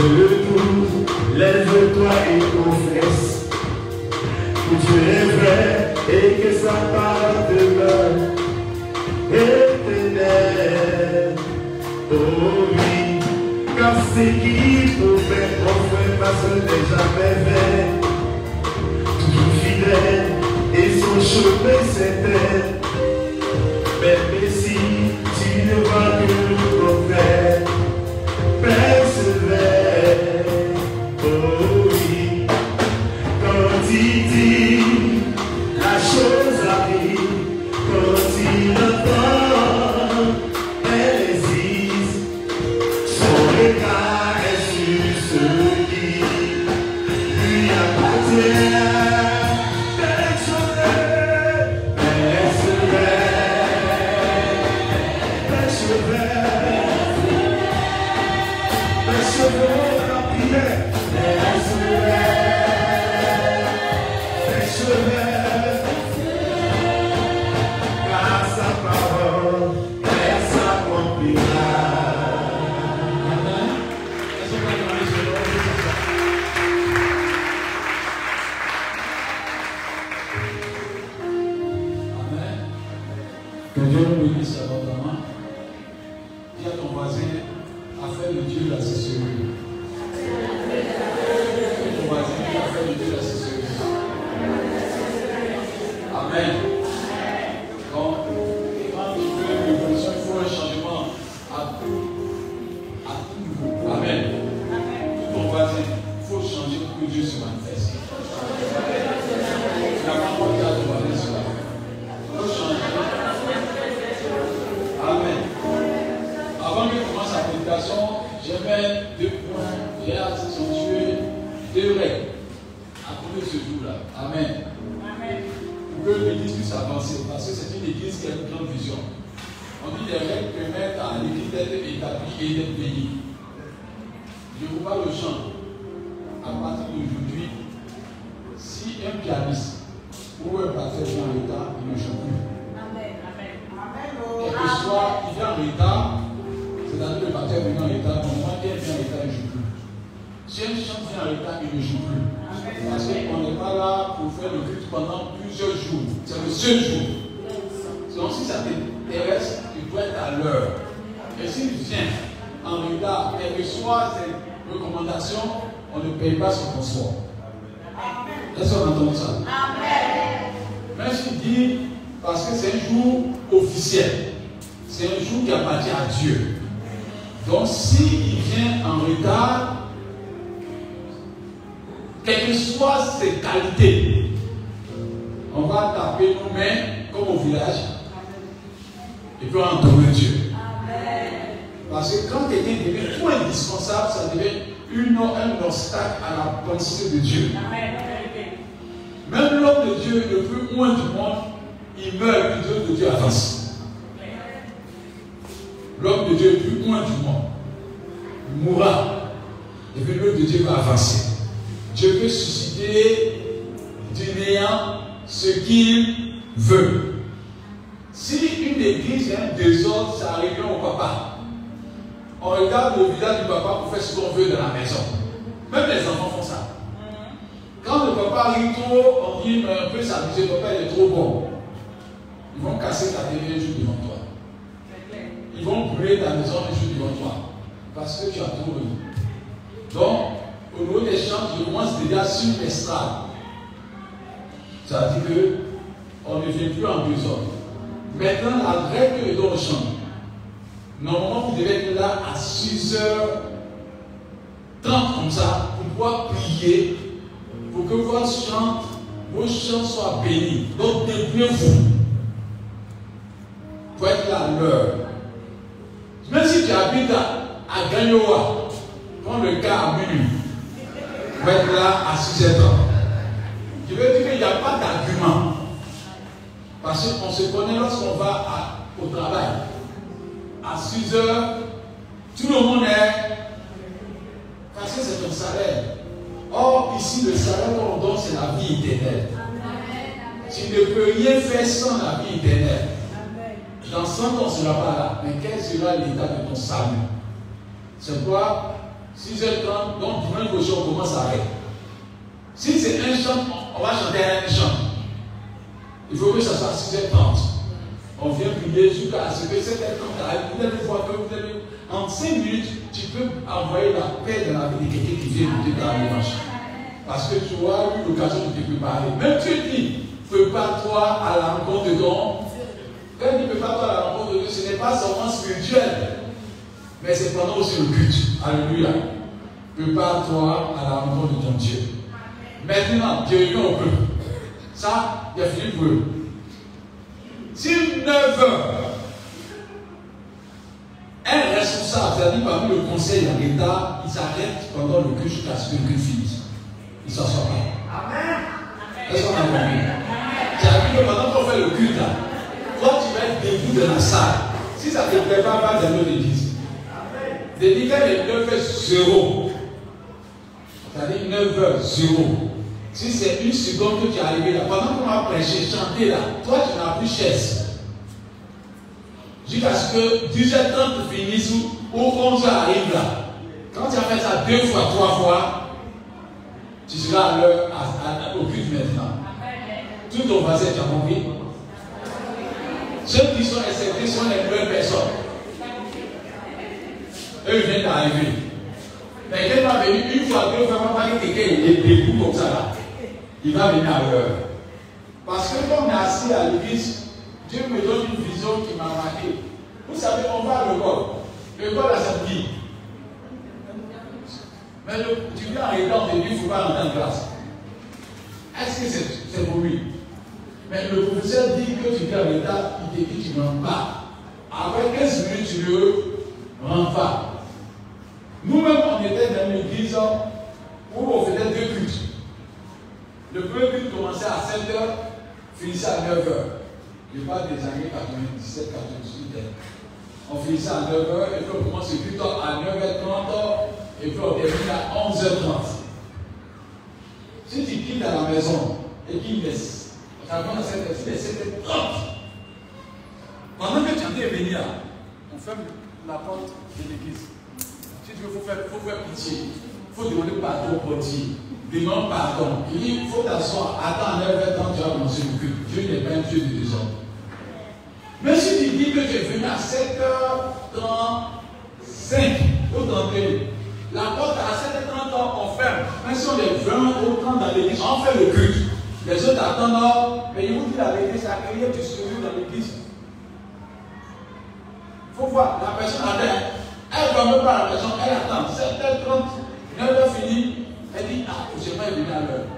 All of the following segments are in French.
genoux, lève-toi et confesse que tu es vrai et que sa parole demeure éternelle. Oh oui, car ce qui pouvait enfin passer n'est jamais vrai. Toujours fidèle et son chemin s'éteint. Même si tu ne vois que le contraire, persévère. Oh oui, quand il dit, la chose arrive. Quand il entend, elle existe. Son regard est sur ceux qui lui appartiennent. Que Dieu nous bénisse abondamment. Dis à ton voisin, affaire de Dieu la cesserie. Ton voisin, affaire de Dieu la cesserie. Amen. Donc, quand tu veux une révolution, il faut un changement à tout niveau. Amen. Tout ton voisin, il faut changer pour que Dieu se manifeste. La parole de ton voisin cela. Il faut changer. Amen. Avant que commence la prédication, j'aimerais 2 points. J'ai accentué 2 règles à trouver ce jour-là. Amen. Amen. Pour que l'église puisse avancer, parce que c'est une église qui a une grande vision. On dit les règles permettent à l'église d'être établie et d'être bénie. Je vous parle au chant. À partir d'aujourd'hui, si un pianiste ou un batteur vient en retard, il ne chante plus. Quel que soit, il vient en retard, c'est-à-dire que le batteur vient en retard, mais moi qui vient en retard, il ne joue plus. Si un chant vient en retard, il ne joue plus. Parce qu'on n'est pas là pour faire le culte pendant plusieurs jours. C'est le seul jour. Donc si ça t'intéresse, tu dois être à l'heure. Et s'il vient en retard, quelle que soit ses recommandations, on ne paye pas son transport. Est-ce qu'on entend ça? Amen. Mais je dis, parce que c'est un jour officiel. C'est un jour qui appartient à Dieu. Donc, s'il vient en retard, quelles que soient ses qualités, on va taper nos mains comme au village et puis on entendre Dieu. Amen. Parce que quand quelqu'un devient trop indispensable, ça devient un obstacle à la pensée de Dieu. Amen. Même l'homme de Dieu le plus loin du monde, il meurt et l'œuvre de Dieu avance. L'homme de Dieu le plus loin du monde, il mourra et puis l'œuvre de Dieu va avancer. Dieu peut susciter du néant ce qu'il veut. Si une église a un désordre, ça arrive au papa. On regarde le village du papa pour faire ce qu'on veut dans la maison. Même les enfants font ça. Quand le papa arrive trop, on dit un peu s'amuser, papa il est trop bon. Ils vont casser ta télé un jour devant toi. Ils vont brûler ta maison un jour devant toi. Parce que tu as trop venu. Donc, au niveau des chants, je commence déjà sur l'estrade. Ça veut dire qu'on ne vient plus en désordre. Maintenant, la règle est dans le chant. Normalement, vous devez être là à 6h30 comme ça, pour pouvoir prier, pour que vos chants soient bénis. Donc, débrouillez-vous pour être là à l'heure. Même si tu habites à Gagnoa, prends le cas à minuit, pour être là à 6h30. Je veux dire qu'il n'y a pas d'argument. Parce qu'on se connaît lorsqu'on va au travail. À 6h, tout le monde est. Parce que c'est ton salaire. Or, ici, le salaire qu'on donne, c'est la vie éternelle. Tu ne peux rien faire sans la vie éternelle. Dans 100 ans, on ne sera pas là. Mais quel sera l'état de ton salut? C'est quoi? 6h30, donc dimanche prochain, on commence à arrêter. Si c'est un chant, on va chanter un chant. Il faut que ça soit à 6h30. On vient prier jusqu'à ce que 7h30 arrive. Vous allez voir que vous allez, en 5 minutes, tu peux envoyer la paix dans la vie de quelqu'un qui vient écouter ta dimanche. Parce que tu auras eu l'occasion de te préparer. Même tu dis, prépare-toi à la rencontre de ton. Quand il dit prépare-toi à la rencontre de Dieu, ce n'est pas seulement spirituel, mais c'est pendant aussi le culte. Alléluia. Prépare-toi à la rencontre de ton Dieu. Maintenant, Dieu est au peuple. Ça, il a fini pour eux. Si 9 heures, un responsable, c'est-à-dire parmi le conseil en l'État, il s'arrête pendant le culte jusqu'à ce que le culte finisse. Il ne s'assoit pas. Amen. Est-ce qu'on a compris? C'est-à-dire que pendant qu'on fait le culte, là, toi tu vas être debout dans la salle. Si ça ne te plaît pas dans notre église. Dès quand il est 9h0, c'est-à-dire 9h0. Si c'est une seconde que tu es arrivé là, pendant qu'on va prêcher, chanter là, toi tu n'as plus chaise. Jusqu'à ce que 10h30 finisse ou 11h arrive là. Quand tu as fait ça 2 fois, 3 fois, tu seras à l'heure au culte maintenant. Tout ton voisin, tu as compris? Ceux qui sont acceptés sont les nouvelles personnes. Eux viennent d'arriver. Mais quelqu'un va venir une fois, 2 fois, pas que quelqu'un est debout comme ça là. Il va venir à l'heure. Parce que quand on est assis à l'église, Dieu me donne une vision qui m'a marqué. Vous savez, on va à l'école. L'école a sa vie. Mais tu viens en retard, il ne faut pas rentrer en classe. Est-ce que c'est pour lui? Mais le professeur dit que tu viens en retard, il te dit que tu ne rentres pas. Après 15 minutes, tu ne rentres pas. Nous-mêmes, on était dans une église où on faisait 2 cultes. Le premier culte commençait à 7h, finissait à 9h. Je parle des années 97, 98. On finissait à 9h et puis on commence le culte à 9h30 et puis on termine à 11h30. Si tu quittes à la maison et qu'il laisse, ça commence à 7h30. Pendant que tu es en train de venir, on ferme la porte de l'église. Si tu veux, il faut faire pitié. Il faut demander pardon au portier. Demande pardon. Il dit, il faut t'asseoir. Attends 9h30, tu vas commencer le culte. Dieu n'est pas un Dieu de désordre. Mais si tu dis que tu es venu à 7h35 pour t'entrer, la porte à 7h30, on ferme. Même si on est vraiment au 30 dans l'église, on fait le culte. Les autres attendent, mais ils vous disent la vérité, c'est accueillir du sérieux dans l'église. Il faut voir, la personne attend. Elle ne va même pas la personne, elle attend. 7h30, 9h fini. Elle dit, ah, je n'ai pas venu à l'heure.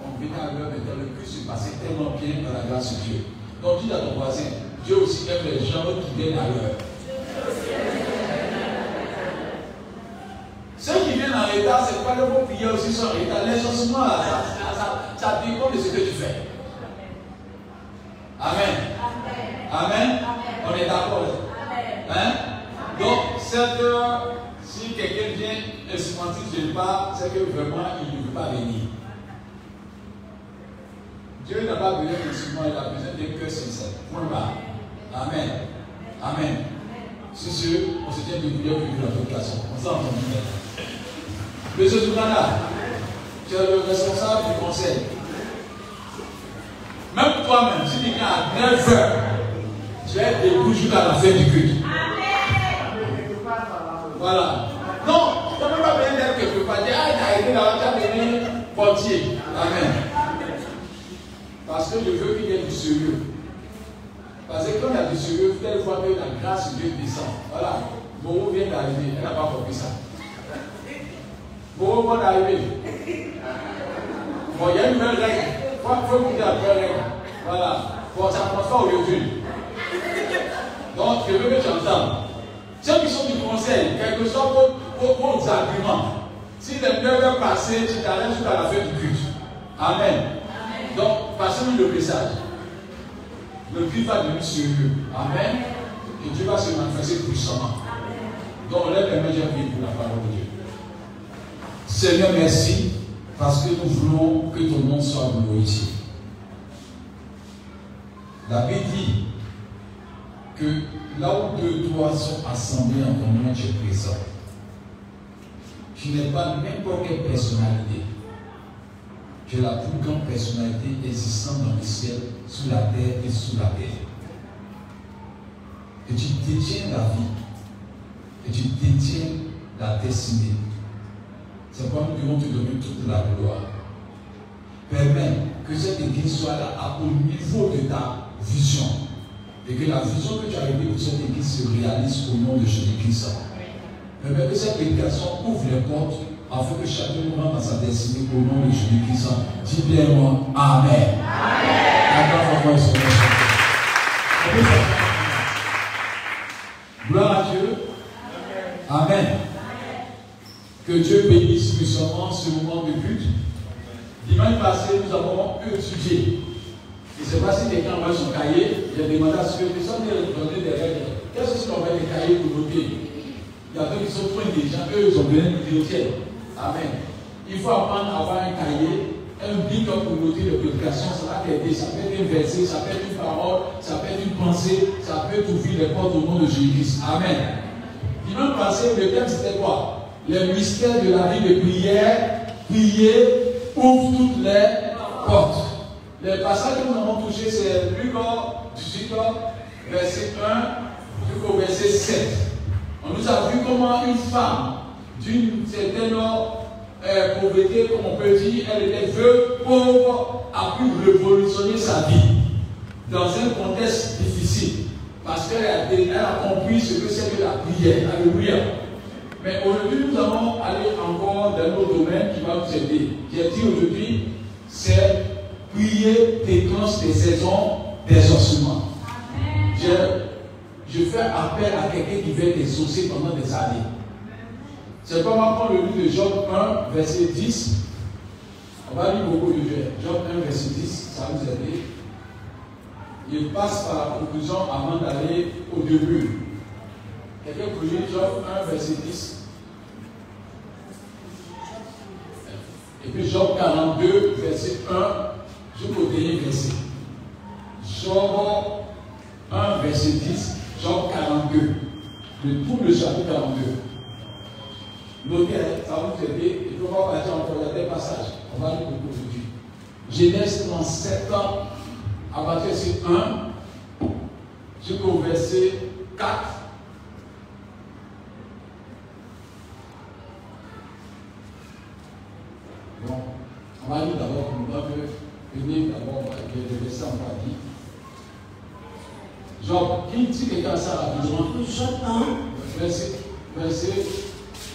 On vient à l'heure, mais dans le culte se passait tellement bien dans la grâce de Dieu. Donc dis à ton voisin, Dieu aussi aime les gens qui viennent à l'heure. Ceux qui viennent en retard, c'est pas que vos prières aussi sont en retard. Les changements là, ça dépend de ce que tu fais. Amen. Amen. On est d'accord. Hein? Donc, 7h, si quelqu'un vient et se mentir, je ne pas, c'est que vraiment il ne veut pas venir. Dieu n'a pas besoin d'instrument, il a besoin d'un cœur sincère. Point barre. Amen. Amen. C'est sûr, on se tient de prière pour la population. On s'en entend bien. Monsieur Zounana, tu es le responsable du conseil. Même toi-même, si tu viens à 9h, tu es debout jusqu'à la fin du culte. Voilà. Non, tu ne peux pas venir d'être quelque part. Ah, il a été là, tu as devenu portier. Amen. Parce que je veux qu'il y ait du sérieux. Parce que quand il y a du sérieux, vous allez voir que la grâce de Dieu descend. Voilà. Boro vient d'arriver. Elle n'a pas compris ça. Boro vient d'arriver. Bon, il y a une nouvelle règle. Il faut écouter la nouvelle règle. Voilà. Bon, ça ne commence pas aujourd'hui. Donc, je veux que tu entendes. Ceux qui sont du conseil, quel que soit vos arguments, si les 9 heures passées, tu t'arrêtes jusqu'à la fin du culte. Amen. Donc, passez-nous le message. Le culte va devenir sérieux. Amen. Et Dieu va se manifester puissamment. Donc, on lève les mains, j'ai prié pour la parole de Dieu. Seigneur, merci, parce que nous voulons que ton nom soit glorifié. La Bible dit que là où 2 ou 3 sont assemblés en ton nom, tu es présent. Tu n'es pas n'importe quelle personnalité. Tu es la plus grande personnalité existante dans le ciel, sous la terre et sous la terre. Et tu détiens la vie. Et tu détiens la destinée. C'est pourquoi nous devons te donner toute la gloire. Permets que cette église soit là au niveau de ta vision. Et que la vision que tu as eue pour cette église se réalise au nom de Jésus-Christ. Permets que cette prédication ouvre les portes afin que chacun rentre dans sa destinée au nom de Jésus-Christ. Dis bien moi, Amen. Amen. Gloire à Dieu. Amen. Que Dieu bénisse puissamment ce moment de culte. Dimanche passé, nous avons étudié. Je ne sais pas si quelqu'un envoie son cahier. J'ai demandé à ce que les hommes aient donné des règles. Qu'est-ce qu'on met des cahiers pour noter? Il y a d'autres qui sont trop intelligents. Eux, ils ont besoin de noter. Amen. Il faut apprendre à avoir un cahier, un bic pour noter les prédications. Ça va t'aider. Ça peut être un verset, ça peut être une parole, ça peut être une pensée, ça peut t'ouvrir les portes au nom de Jésus-Christ. Amen. Dimanche passé, le thème c'était quoi? Le mystère de la vie de prière. Prier ouvre toutes les portes. Les passages que nous avons touchés, c'est Luc 18, verset 1 jusqu'au verset 7. On nous a vu comment une femme d'une certaine pauvreté, comme on peut dire, elle était veuve, pauvre, a pu révolutionner sa vie dans un contexte difficile. Parce qu'elle a compris ce que c'est que la prière. Alléluia. Mais aujourd'hui, nous allons aller encore dans nos domaines qui va nous aider. J'ai dit aujourd'hui, c'est prier déclenche des saisons d'exaucement. Je fais appel à quelqu'un qui va être exaucé pendant des années. C'est comme on prend le livre de Job 1, verset 10. On va lire beaucoup de Job 1, verset 10, ça va nous aider. Il passe par la conclusion avant d'aller au début. Quelqu'un peut lire Job 1, verset 10. Et puis Job 42, verset 1, jusqu'au dernier verset. Job 1, verset 10, Job 42. Tout le chapitre 42. Notez, ça va nous aider. Et puis on va partir encore des passages. On va lire beaucoup aujourd'hui. Genèse 37, à partir du verset 1 jusqu'au verset 4. Bon, on va lire d'abord pour nous venir d'abord avec le verset en partie. Job, qui dit quelqu'un ça rapidement? Job 1, verset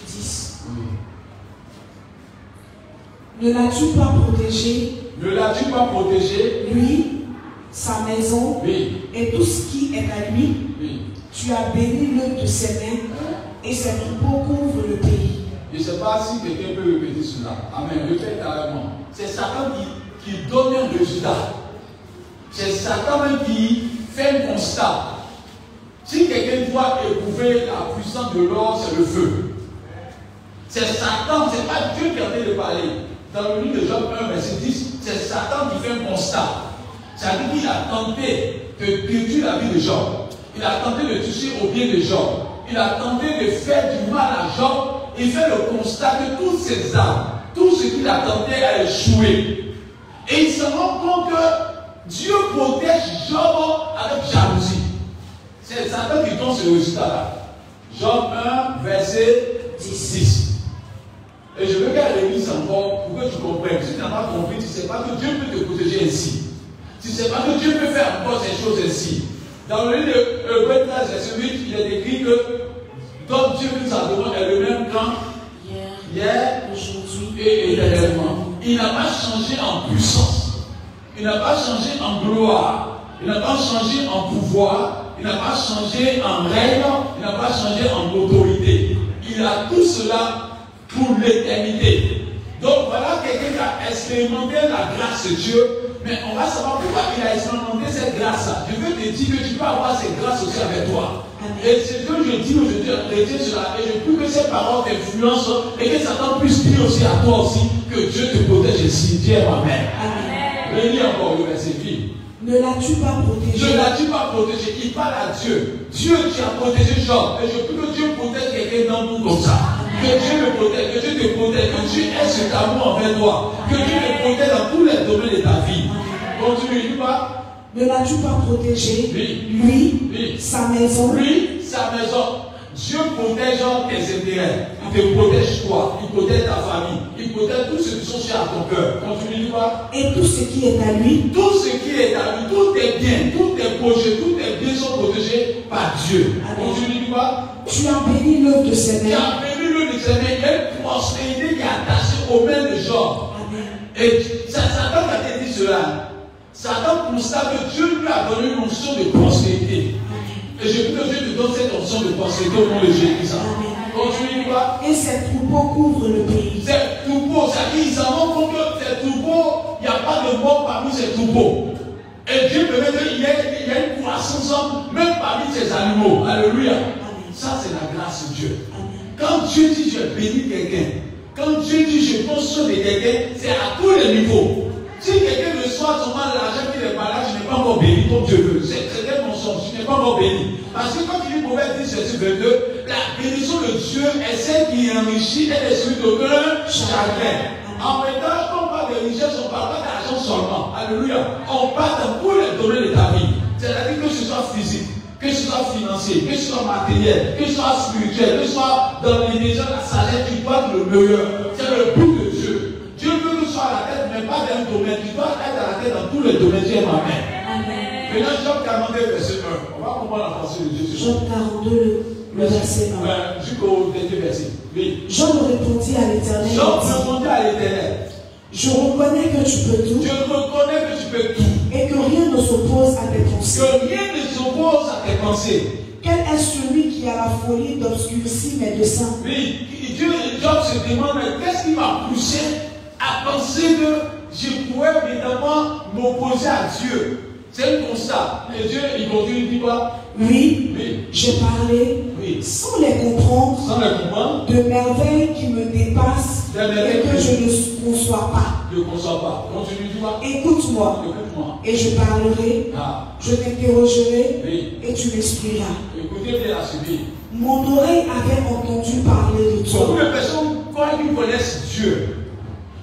10. Oui. Ne l'as-tu pas protégé? Ne l'as-tu pas protégé? Lui, sa maison, oui, et tout ce qui est à lui. Oui. Tu as béni l'œuvre de ses mains, et ses troupeaux couvrent le pays. Je ne sais pas si quelqu'un peut répéter cela. Amen. Répète carrément. C'est Satan qui donne un résultat. C'est Satan même qui fait un constat. Si quelqu'un doit éprouver la puissance de l'or, c'est le feu. C'est Satan, ce n'est pas Dieu qui est en train de parler. Dans le livre de Job 1, verset 10, c'est Satan qui fait un constat. C'est-à-dire qu'il a tenté de détruire la vie de Job. Il a tenté de toucher au bien de Job. Il a tenté de faire du mal à Job. Il fait le constat que toutes ses armes, tout ce qu'il a tenté a échoué. Et il se rend compte que Dieu protège Job avec jalousie. C'est Satan qui donne ce résultat-là. Job 1, verset 10. Et je veux qu'elle révise encore pour que tu comprennes. Si tu n'as pas compris, tu ne sais pas que Dieu peut te protéger ainsi. Tu ne sais pas que Dieu peut faire encore ces choses ainsi. Dans le livre de Hébreux 13, verset 8, il est écrit que donc Dieu nous a demandé le même temps hier, aujourd'hui et éternellement. Il n'a pas changé en puissance. Il n'a pas changé en gloire. Il n'a pas changé en pouvoir. Il n'a pas changé en règne. Il n'a pas changé en autorité. Il a tout cela pour l'éternité. Donc voilà quelqu'un qui a expérimenté la grâce de Dieu. Mais on va savoir pourquoi il a expérimenté cette grâce-là. Je veux te dire que tu peux avoir cette grâce aussi avec toi. Et c'est ce que je dis aujourd'hui, retiens cela. Et je prie que ces paroles t'influencent et que Satan puisse dire aussi à toi aussi que Dieu te protège ici. Dis Amen. Amen. Relis encore le verset. Ne l'as-tu pas protégé? Ne l'as-tu pas protégé? Il parle à Dieu. Dieu qui a protégé Job. Et je prie que Dieu protège quelqu'un dans nous comme ça. Que Dieu me protège, que Dieu te protège, que Dieu ait cet amour envers toi, que Dieu te protège dans tous les domaines de ta vie. Continue, dis pas. Ne l'as-tu pas protégé? Lui, sa maison. Lui, sa maison. Dieu protège tes intérêts. Il te protège toi. Il protège ta famille. Il protège tous ceux qui sont chers à ton cœur. Continue, dis pas. Et tout ce qui est à lui. Tout ce qui est à lui, tous tes biens, tous tes projets, tous tes biens sont protégés par Dieu. Continue, dis pas. Tu as béni l'œuvre de ses mains. Tu as béni l'œuvre de ses mains. Il y a une prospérité qui est attachée aux mains de Job. Et Satan a dit cela. Satan constate que Dieu lui a donné une onction de prospérité. Et je veux que Dieu te donne cette onction de prospérité au nom de Jésus. Continue, quoi. Et ces troupeaux couvrent le pays. Ces troupeaux, c'est-à-dire qu'ils s'en rendent compte que ces troupeaux, il n'y a pas de mort parmi ces troupeaux. Et Dieu permet qu'il y ait une croissance même parmi ces animaux. Alléluia. Ça, c'est la grâce de Dieu. Quand Dieu dit je bénis quelqu'un, quand Dieu dit je prends soin de quelqu'un, c'est à tous les niveaux. Si quelqu'un reçoit seulement l'argent qu'il est malade, je n'ai pas encore béni comme Dieu veut. C'est un mensonge, je n'ai pas encore béni. Parce que quand il dit Proverbe 10, verset 22, la bénédiction de Dieu est celle qui enrichit et est celui d'aucun chagrin. En même temps, quand on parle de richesse, on ne parle pas d'argent seulement. Alléluia. On parle dans tous les domaines de ta vie. C'est-à-dire que ce soit physique, que ce soit financier, que ce soit matériel, que ce soit spirituel, que ce soit dans l'immédiat, la sagesse, tu dois le meilleur. C'est le but de Dieu. Dieu veut que tu sois à la tête, mais pas dans un domaine. Tu dois être à la tête dans tous les domaines. Dieu m'amène. Maintenant, Job 42, verset 1. On va comprendre la pensée de Dieu. Job 42, le verset 1. Jusqu'au dernier verset. Oui. Job répondit à l'Éternel. Job répondit à l'Éternel. Je reconnais que tu peux tout. Je reconnais que tu peux tout. Et que rien ne s'oppose à tes pensées. Que rien ne s'oppose à tes pensées. Quel est celui qui a la folie d'obscurcir mes desseins? Oui. Job se demande, mais qu'est-ce qui m'a poussé à penser que je pourrais évidemment m'opposer à Dieu? C'est un constat. Et Dieu, il continue, il dit quoi? Oui, oui. J'ai parlé sans les comprendre, de merveilles qui me dépassent et que je ne conçois pas. Je ne conçois pas. Continue, dis-moi. Écoute-moi. Et je parlerai, je t'interrogerai et tu m'expliqueras. Écoutez bien la suite. Mon oreille avait entendu parler de toi. Beaucoup de personnes, quand ils connaissent Dieu,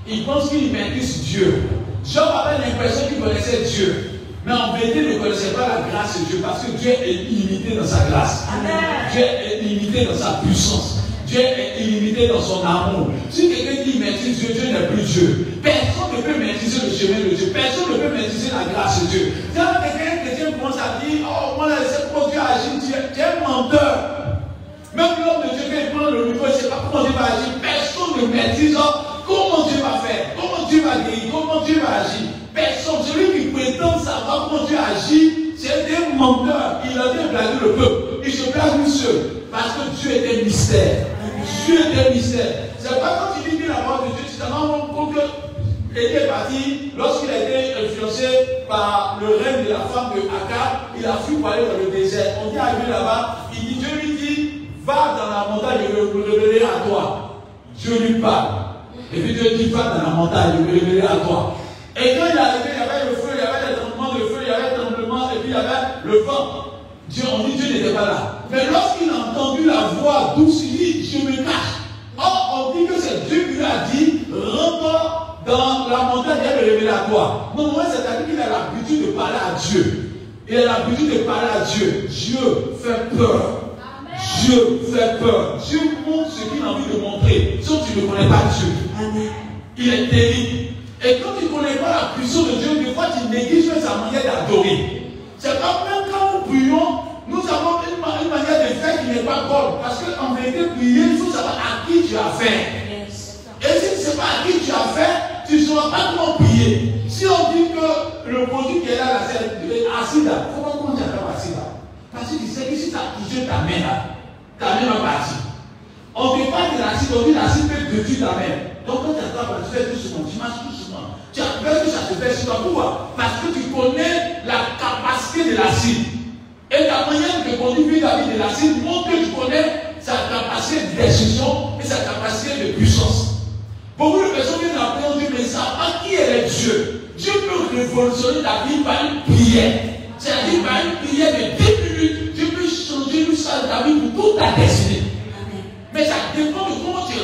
ils pensent qu'ils maîtrisent Dieu. Job avait l'impression qu'il connaissait Dieu. Mais en vérité, il ne connaissait pas la grâce de Dieu parce que Dieu est illimité dans sa grâce. Amen. Dieu est illimité dans sa puissance. Dieu est illimité dans son amour. Si quelqu'un dit maîtrise Dieu, Dieu n'est plus Dieu. Personne ne peut maîtriser le chemin de Dieu. Personne ne peut maîtriser la grâce de Dieu. Quand quelqu'un chrétien commence à dire, oh, moi, je sais comment Dieu agit, tu es un menteur. Même l'homme de Dieu, quand il prend le micro, il ne sait pas comment Dieu va agir. Personne ne maîtrise comment Dieu va faire, comment Dieu va guérir, comment Dieu va agir. Personne, celui qui prétend savoir comment Dieu agit, c'est un menteur. Il a bien blagué le peuple. Il se blague lui seul. Parce que Dieu est un mystère. Dieu est un mystère. C'est pas quand tu lis la parole de Dieu, tu t'en rends compte que Élie est parti, lorsqu'il a été influencé par le règne de la femme de Akab, il a fui pour aller dans le désert. On dit arrivé là-bas, Dieu lui dit, va dans la montagne, je me révélerai à toi. Dieu lui parle. Et puis Dieu dit, va dans la montagne, je me révélerai à toi. Et quand il est arrivé, il y avait le feu, il y avait des tremblements de feu, il y avait des tremblements, et puis il y avait le vent. On dit Dieu n'était pas là. Mais lorsqu'il a entendu la voix douce, il dit, je me cache. Or, on dit que c'est Dieu qui lui a dit, rentre dans la montagne et me révéler à toi. Non, moi, c'est-à-dire qu'il a l'habitude de parler à Dieu. Il a l'habitude de parler à Dieu. Dieu fait peur. Amen. Dieu fait peur. Dieu montre ce qu'il a envie de montrer. Sauf que tu ne connais pas Dieu. Amen. Il est terrible. Et quand tu ne connais pas la puissance de Dieu, des fois tu négliges sa manière d'adorer. C'est pas même quand nous prions, nous avons une manière de faire qui n'est pas bonne. Parce qu'en vérité, prier, il faut savoir à qui tu as fait. Et si tu ne sais pas à qui tu as fait, tu ne sauras pas comment prier. Si on dit que le produit qui est là, c'est acide, comment tu as fait acide? Parce que tu sais que si tu as touché ta main là, ta main va partir. On ne fait pas de l'acide, on dit l'acide peut détruire ta main. Donc quand tu attrapes, tu fais doucement, tu marches doucement. Tu as peur que ça se fait sur toi. Pourquoi? Parce que tu connais la capacité de l'acide. Et la manière de conduire la vie de l'acide montre que tu connais sa capacité d'exécution et sa capacité de puissance. Beaucoup de personnes viennent appeler Dieu, mais ils ne savent pas qui est Dieu. Dieu peut révolutionner ta vie par une prière. C'est-à-dire par une prière de 10 minutes, Dieu peut changer ta vie pour toute ta destinée. Mais ça dépend de comment tu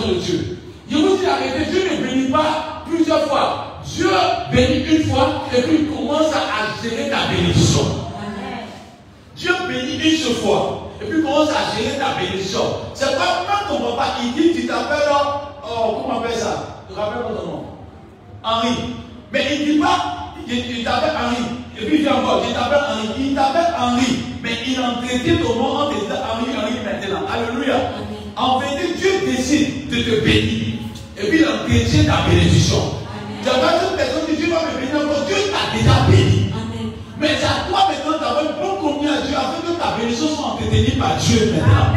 maison de Dieu. Je vous dis la vérité, Dieu ne bénit pas plusieurs fois. Dieu bénit une fois et puis il commence à gérer ta bénédiction. Dieu bénit une seule fois et puis il commence à gérer ta bénédiction. C'est pas quand ton papa il dit tu t'appelles, comment on appelle ça? Tu te rappelles pas ton nom? Henri. Mais il ne dit pas, il t'appelle Henri. Et puis il dit encore, je t'appelle Henri. Il t'appelle Henri. Mais il entretient ton nom en te disant Henri maintenant. Alléluia. En vérité, Dieu décide de te bénir. Et puis il entretient ta bénédiction. Tu n'as pas toute personne qui dit Dieu va me bénir encore. Dieu t'a déjà béni. Mais c'est à toi maintenant d'avoir une bonne communion à Dieu afin que ta bénédiction soit entretenue par Dieu maintenant.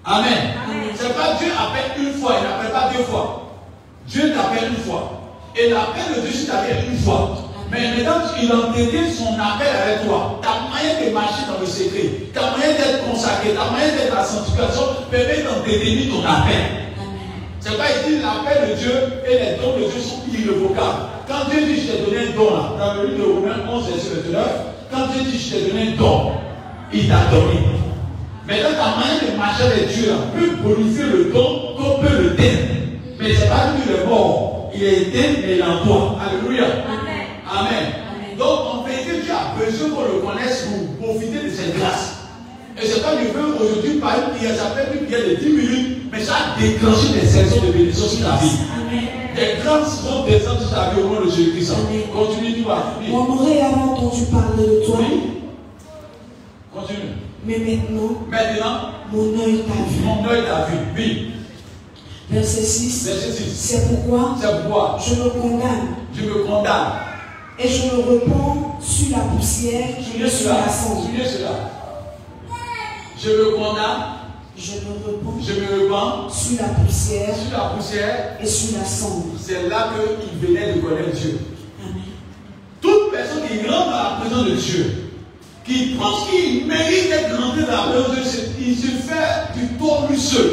Amen. C'est pas Dieu appelle une fois, il n'appelle pas deux fois. Dieu t'appelle une fois. Et l'appel de Dieu sur ta vie une fois. Mais maintenant, il entretient son appel avec toi. Ta moyen de marcher dans le secret, ta moyen d'être consacré, ta moyen d'être la sanctification permet d'entretenir ton appel. C'est pas il dit l'appel de Dieu et les dons de Dieu sont irrévocables. Quand Dieu dit je t'ai donné un don là, dans le livre de Romains 11, verset 29, quand Dieu dit je t'ai donné un don, il t'a donné. Maintenant, ta manière de marcher avec Dieu là, peut bonifier le don qu'on peut le donner. Mais c'est pas lui le mort. Il est éteint mais il est en toi. Alléluia. Amen. Amen. Donc en vérité, Dieu a besoin qu'on le connaisse pour profiter de cette grâce. Et c'est pas je veux aujourd'hui par une prière, ça fait une prière de 10 minutes, mais ça a déclenché des saisons de bénédiction sur ta vie. Des grandes saisons de descendre sur ta vie au nom de Jésus-Christ. Continue, tu vas. Mon oreille avait entendu parler de toi. Oui. Continue. Mais maintenant, mon œil t'a vu. Mon œil t'a vu, oui. Verset 6. C'est pourquoi je me condamne. Et je me repens sur la poussière et sur la cendre. Je me condamne. Je me repens sur la poussière et sur la cendre. C'est là qu'il venait de connaître Dieu. Amen. Toute personne qui rentre dans la présence de Dieu, qui pense qu'il mérite d'être rentré dans la présence de Dieu, il se fait du tort lui seul.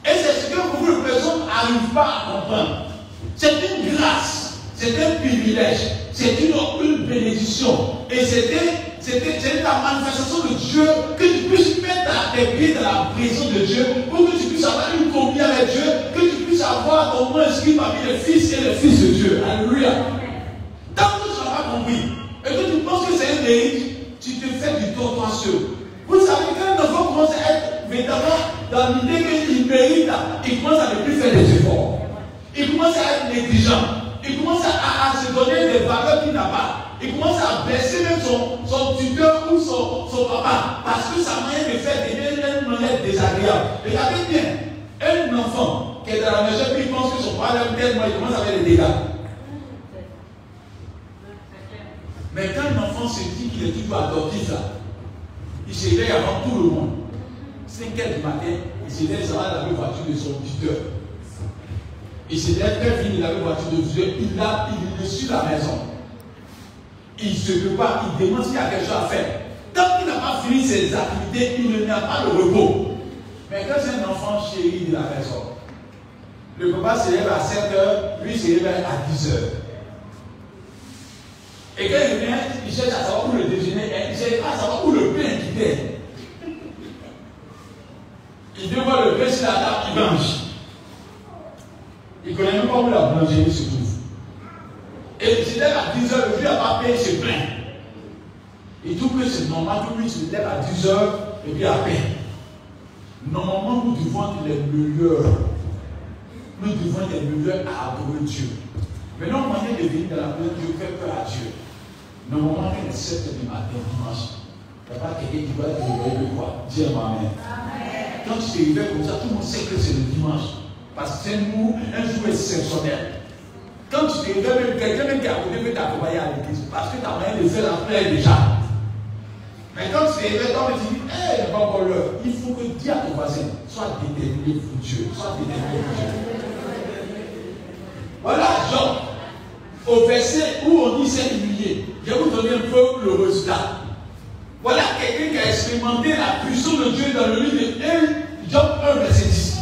Et c'est ce que beaucoup de personnes n'arrivent pas à comprendre. C'est une grâce, c'est un privilège, c'est une bénédiction. Et c'était la manifestation de Dieu, que tu puisses mettre tes pieds dans la présence de Dieu, pour que tu puisses avoir une communion avec Dieu, que tu puisses avoir ton nom inscrit parmi les fils et les fils de Dieu. Alléluia. Tant que tu n'as pas compris, et que tu penses que c'est un mérite, tu te fais du tort toi seul. Vous savez, quand un enfant commence à être véritablement dans l'idée qu'il mérite, il commence à ne plus faire des efforts. Il commence à être négligent. Il commence à se donner des valeurs qu'il n'a pas. Il commence à blesser même son tuteur ou son papa. Parce que sa manière de faire devient une manière désagréable. Regardez bien, un enfant qui est dans la maison et il pense que son papa l'aime tellement, il commence à faire des dégâts. Mais quand un enfant se dit qu'il est toujours adoptif là, il se réveille avant tout le monde. 5 h du matin, il se lève, ça va dans la voiture de son tuteur. Il se lève très vite, il a la voiture de tuteur, il est sur la maison. Il se prépare, il demande s'il y a quelque chose à faire. Tant qu'il n'a pas fini ses activités, il n'a pas le repos. Mais quand c'est un enfant chéri de la maison, le papa se lève à 7 h, lui se réveille à 10 h. Et quand il vient, il cherche à savoir où le déjeuner est, il cherche à savoir où le pain est. Il devant le pain sur la table, il mange. Il ne connaît même pas où la boulangerie se trouve. Et il se lève à 10 h, le vieux n'a pas payé, il se plaint. Il trouve que c'est normal que lui se lève à 10 h et puis à peine. Normalement, nous devons être les meilleurs. Nous devons être les meilleurs à adorer Dieu. Mais notre manière de venir dans la présence de Dieu fait peur à Dieu. Normalement, quand il est 7 h du matin, dimanche, il n'y a pas quelqu'un qui va être réveillé de quoi? Dis Amen. Quand tu te réveilles comme ça, tout le monde sait que c'est le dimanche. Parce que c'est un jour exceptionnel. Quand tu te réveilles, quelqu'un même qui a côté peut t'accompagner à l'église. Parce que ta manière de faire la prière déjà. Mais quand tu te réveilles, quand tu dis, il n'y a pas encore l'heure, il faut que dis à ton voisin, sois déterminé pour Dieu. Sois déterminé pour Dieu. Voilà, Jean, au verset où on dit c'est humilié. Je vais vous donner un peu le résultat. Voilà quelqu'un qui a expérimenté la puissance de Dieu dans le livre de Job 1, verset 10.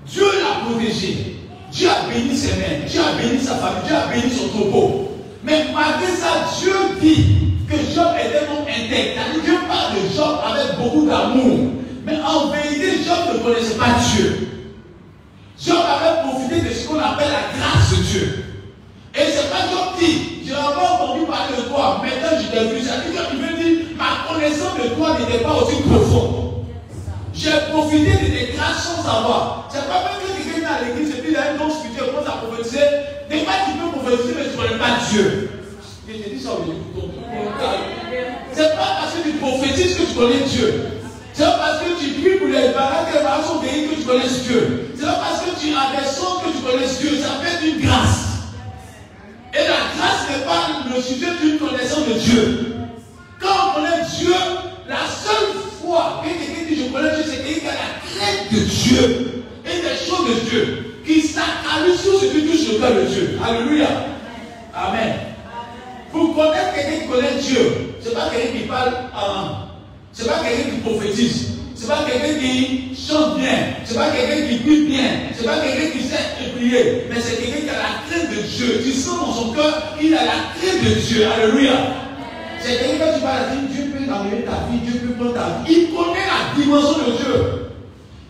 Dieu l'a protégé. Dieu a béni ses mains. Dieu a béni sa famille. Dieu a béni son troupeau. Mais malgré ça, Dieu dit que Job était non intègre. Dieu parle de Job avec beaucoup d'amour. Mais en vérité, Job ne connaissait pas Dieu. Job avait profité de ce qu'on appelle la grâce de Dieu. Et c'est pas Job dit, je n'ai pas entendu parler de toi, maintenant je t'ai vu. C'est-à-dire qu'il veut dire, ma connaissance de toi n'était pas aussi profonde. J'ai profité de tes grâces sans savoir. C'est pas même que quelqu'un vient à l'église et puis il a un don spirituel, commence à prophétiser. Des fois tu peux prophétiser, mais tu ne connais pas Dieu. Je dis ça aujourd'hui. C'est pas parce que tu prophétises que tu connais Dieu. C'est pas parce que tu pries pour les barrages et les barrages sont guéris que tu connais Dieu. C'est pas parce que tu as des sons que tu connais Dieu. Ça fait une grâce. Et la grâce n'est pas le sujet d'une connaissance de Dieu. Quand on connaît Dieu, la seule fois que quelqu'un dit je connais Dieu, c'est quelqu'un qui a la crainte de Dieu et des choses de Dieu, qui s'accalise sur ce qui touche le cœur de Dieu. Alléluia. Amen. Pour connaître quelqu'un qui connaît Dieu, ce n'est pas quelqu'un qui parle en langue. Ce n'est pas quelqu'un qui prophétise. Ce n'est pas quelqu'un qui chante bien. Ce n'est pas quelqu'un qui prie bien. Ce n'est pas quelqu'un qui sait prier. Mais c'est quelqu'un qui a la crainte de Dieu. Tu sens dans son cœur qu'il a la crainte de Dieu. Alléluia. C'est quelqu'un quand tu parles à Dieu, Dieu peut enlever ta vie, Dieu peut prendre ta vie. Il connaît la dimension de Dieu.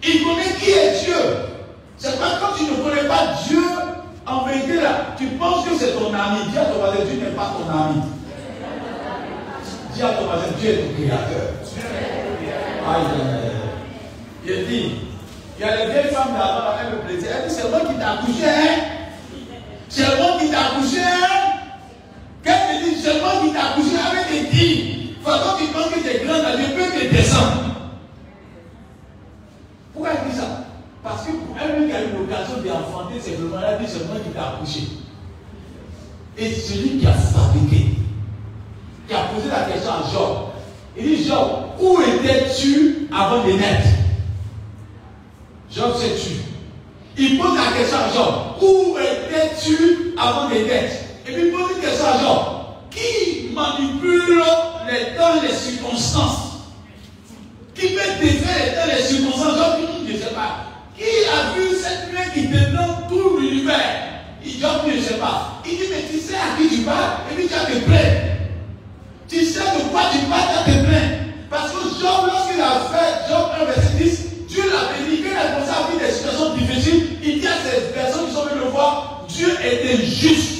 Il connaît qui est Dieu. C'est pas quand tu ne connais pas Dieu, en vérité là, tu penses que c'est ton ami. Dis à ton voisin, Dieu n'est pas ton ami. Dis à ton voisin, Dieu est ton créateur. Il dit, il y a les vieilles femmes d'avant, elles me plaisaient. Elle dit, c'est moi qui t'ai accouché, hein? C'est moi qui t'ai accouché, hein? Qu'elle te dit, c'est moi qui t'ai accouché avec des dits. Quand tu penses que tu es grande, Dieu peut te descendre. Pourquoi elle dit ça? Parce que pour elle qui a eu l'occasion d'enfanter, c'est vraiment, elle dit, c'est moi qui t'ai accouché. Et celui qui a fabriqué, qui a posé la question à Job, il dit, Job, où étais-tu avant de naître? Job s'est tué. Il pose la question à Job, où étais-tu avant de naître? Et puis il pose une question à Job, qui manipule les temps, les circonstances? Qui peut défaire les temps, les circonstances? Job dit, je ne sais pas. Qui a vu cette main qui te donne tout l'univers? Job dit, je ne sais pas. Il dit, mais tu sais à qui tu parles? Et puis tu as te plaindre. Tu sais de quoi tu parles, tu as te plaindre. Parce que Job, lorsqu'il a fait Job 1, verset 10, Dieu l'a béni. Quand il a commencé à vivre des situations difficiles, il dit à ces personnes qui sont venues le voir, Dieu était juste.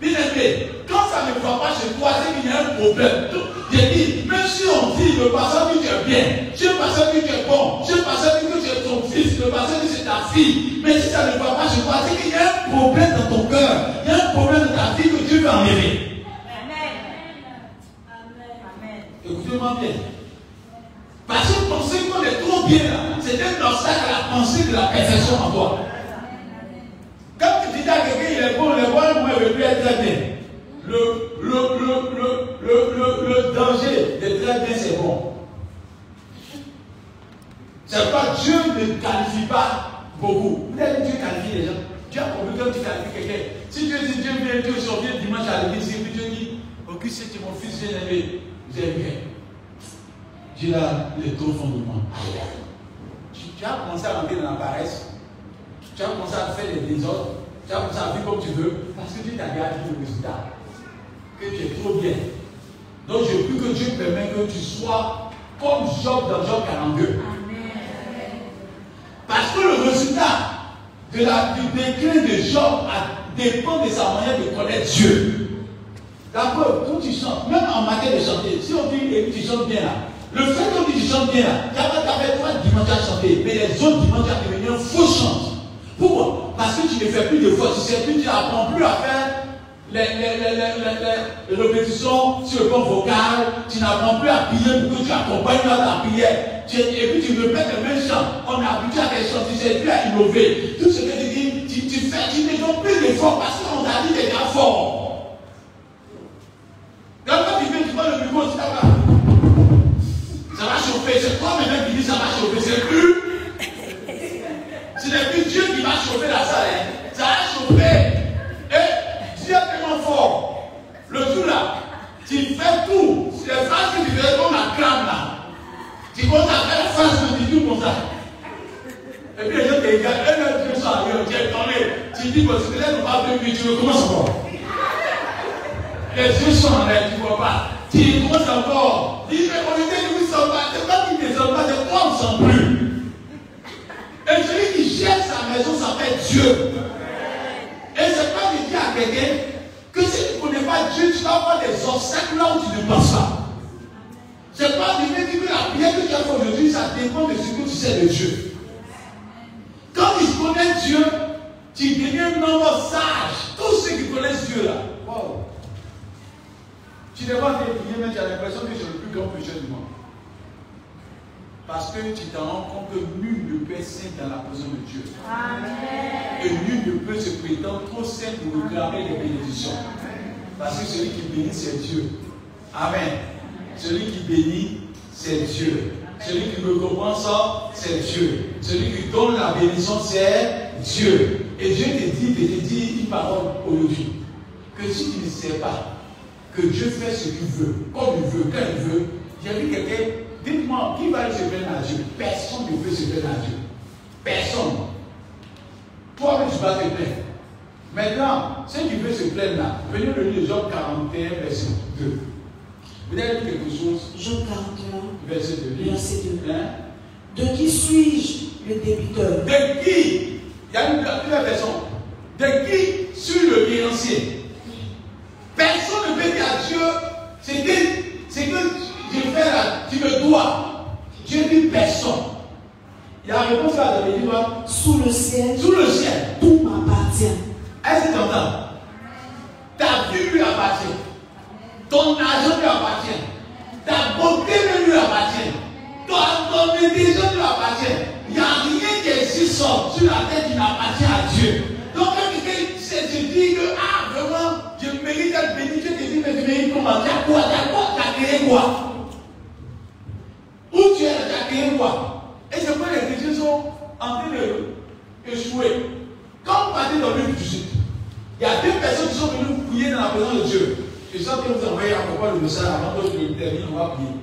Bien aimé, quand ça ne va pas chez toi, c'est qu'il y a un problème. J'ai dit, même si on dit le passeur dit que tu es bien, le passeur dit que tu es bon, le passeur dit que tu es ton fils, le passeur dit que c'est ta fille, mais si ça ne va pas chez toi, c'est qu'il y a un problème dans ton cœur, il y a un problème dans ta vie que Dieu veut enlever. Écoutez-moi bien. Parce que penser qu'on est trop bien là, c'est un obstacle à la pensée de la perfection en toi. Quand tu dis à quelqu'un il est bon, moi je veux plus être très bien. Le danger de très bien c'est bon. C'est pas Dieu ne qualifie pas beaucoup. Peut-être que Dieu qualifie les gens. Dieu a compris quand tu qualifies quelqu'un. Si Dieu dit Dieu vient, Dieu survient dimanche à l'église, et puis Dieu dit, Auguste, c'est mon fils bien-aimé, vous êtes bien. Dieu là, il est trop fond de moi. Tu as commencé à rentrer dans la paresse. Tu as commencé à faire des désordres. Tu as commencé à vivre comme tu veux. Parce que Dieu t'a gardé le résultat. Que tu es trop bien. Donc je prie que Dieu permette que tu sois comme Job dans Job 42. Amen. Parce que le résultat du déclin de Job dépend de sa manière de connaître Dieu. D'accord, quand tu chantes, même en matière de chanter, si on dit que tu chantes bien là, le fait que tu chantes bien là, tu avais 3 dimanches à chanter, mais les autres dimanches à devenir un faux chante. Pourquoi? Parce que tu ne fais plus de fois, tu sais plus, tu n'apprends plus à faire les répétitions sur le plan vocal, tu n'apprends plus à prier pour que tu accompagnes dans ta prière. Et puis tu répètes le même chant. On est habitué à des chants, tu ne sais plus à innover. Tout ce que tu dis, tu fais, tu ne donnes plus d'efforts parce qu'on t'a dit d'être fort. Quand tu viens, tu vois le micro, ça va chauffer. C'est toi même qui dis ça va chauffer. C'est plus. Ce n'est plus Dieu qui va chauffer la salle. Hein. Ça va chauffer. Et Dieu est tellement fort. Le jour là, tu fais tout. C'est les phrases que tu fais comme la crâne là. Tu commences à faire la phrase que tu dis comme ça. Et puis les gens te regardent. Tu es étonné. Tu dis, parce que peut-être on va plus vite. Tu recommences encore. Les yeux sont en l'air, tu ne vois pas. Tu commences encore. Dis, mais on était nous, ça va. C'est pas qui ne descend pas, c'est toi Dieu. Et c'est pas de dire à quelqu'un que si tu ne connais pas Dieu, tu vas avoir des obstacles là où tu ne penses pas. C'est pas de dire que la prière que tu as fait aujourd'hui, ça dépend de ce que tu sais de Dieu. Quand tu connais Dieu, tu deviens un homme sage. Tous ceux qui connaissent Dieu là. Wow. Tu ne vas pas prier, mais tu as l'impression que c'est le plus grand péché du monde. Parce que tu t'en rends compte que nul ne peut être saint dans la présence de Dieu. Amen. Et nul ne peut se prétendre trop saint pour réclamer les bénédictions. Parce que celui qui bénit, c'est Dieu. Amen. Celui qui bénit, c'est Dieu. Celui qui me comprend ça, c'est Dieu. Celui qui donne la bénédiction, c'est Dieu. Et Dieu te dit une parole aujourd'hui. Que si tu ne sais pas que Dieu fait ce qu'il veut, comme il veut, quand il veut, j'ai vu quelqu'un. Dites-moi, qui va se plaindre à Dieu? Personne ne peut se plaindre à Dieu. Personne. Toi-même, tu vas te plaindre. Maintenant, ceux qui veulent se plaindre là, venez le lire Job 41, verset 2. Vous avez lu quelque chose? Job 41, verset 2. Verset 2. Hein? De qui suis-je le débiteur? De qui? Il y a une version. De qui suis le créancier? Personne ne peut dire à Dieu, c'est que je fais là, tu me dois. Dieu dit personne. Il y a une réponse là, il dit quoi? Sous le ciel, tout m'appartient. Est-ce que tu entends? Ta vie lui appartient. Ton argent lui appartient. Ta beauté lui appartient. Ton intelligence lui appartient. Il n'y a rien qui existe sur la terre qui n'appartient à Dieu. Donc quand quelqu'un se dit que vraiment, je mérite d'être béni, Dieu te dit, mais tu mérites comment? Tu as quoi? Tu as créé quoi? Où tu es, tu as créé quoi? Et c'est pourquoi les chrétiens sont en train d'échouer. Quand vous partez dans l'une du sud, il y a deux personnes qui sont venues prier dans la présence de Dieu. Je sens que vous envoyez à propos le message avant que je termine, on va prier.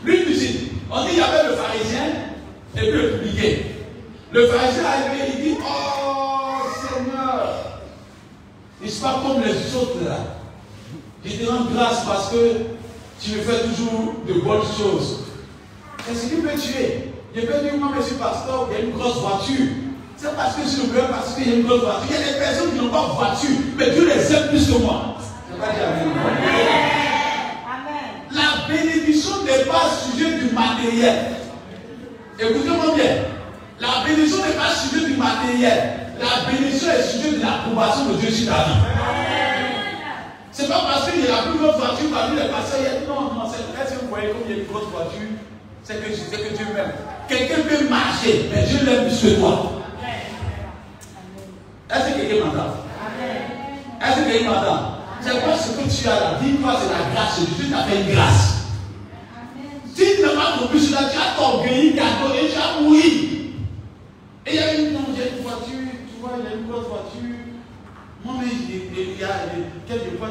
L'une du sud, on dit qu'il y avait le pharisien et puis le publicain. Le pharisien a arrivé, il dit, oh Seigneur, il ne sont pas comme les autres là. Je te rends grâce parce que tu me fais toujours de bonnes choses. Et ce qui peut tuer, je peux dire, moi, monsieur pasteur, il y a une grosse voiture. C'est parce que je suis le meilleur, parce qu'il y a une grosse voiture. Il y a des personnes qui n'ont pas de voiture, mais Dieu les aime plus que moi. C'est pas dire Amen. La bénédiction n'est pas sujet du matériel. Écoutez-moi bien. La bénédiction n'est pas sujet du matériel. La bénédiction est sujet de l'approbation de Dieu sur ta vie. C'est pas parce qu'il y a la plus grosse voiture parmi les pasteurs. Non, c'est est-ce que vous voyez comme il y a une grosse voiture? C'est que Dieu m'aime. Quelqu'un peut marcher, mais Dieu l'aime plus que toi. Est-ce que quelqu'un m'entend? Est-ce que quelqu'un m'entend? C'est pas ce que tu as là. Dis-toi, c'est la grâce de Dieu. Dieu t'a fait une grâce. Si tu n'as pas compris cela, tu as t'orgueilli, tu as mouru. Et il y a une voiture, tu vois, il y a une grosse voiture. Moi, il y a quelques fois,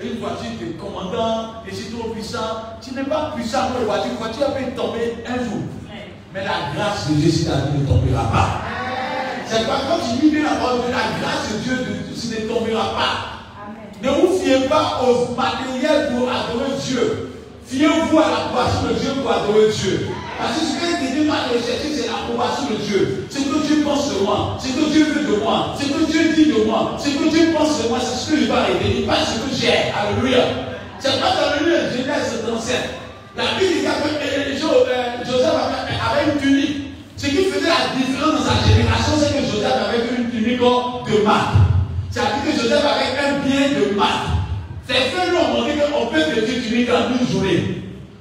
une voiture de commandant, et c'est trop puissant. Tu n'es pas puissant pour la voiture, peut tomber un jour. Mais la grâce de Dieu, si ta vie ne tombera pas. C'est pas quand tu lis bien la parole de la grâce de Dieu, ne tombera pas. Ne vous fiez pas au matériel pour adorer Dieu. Fiez-vous à l'approbation de Dieu pour adorer Dieu. Parce que ce que Dieu m'a recherché, c'est l'approbation de Dieu. Ce que Dieu pense de moi, ce que Dieu veut de moi, ce que Dieu dit de moi, ce que Dieu pense de moi, c'est ce que je vais révéler, pas ce que j'ai. Alléluia. C'est pas dans le lieu de Genèse 37. La Bible dit que Joseph avait une tunique. Ce qui faisait la différence dans sa génération, c'est que Joseph avait une tunique de marque. C'est-à-dire que Joseph avait un bien de marque. Ces faits nous ont montré qu'on peut détruire tunique en une journée.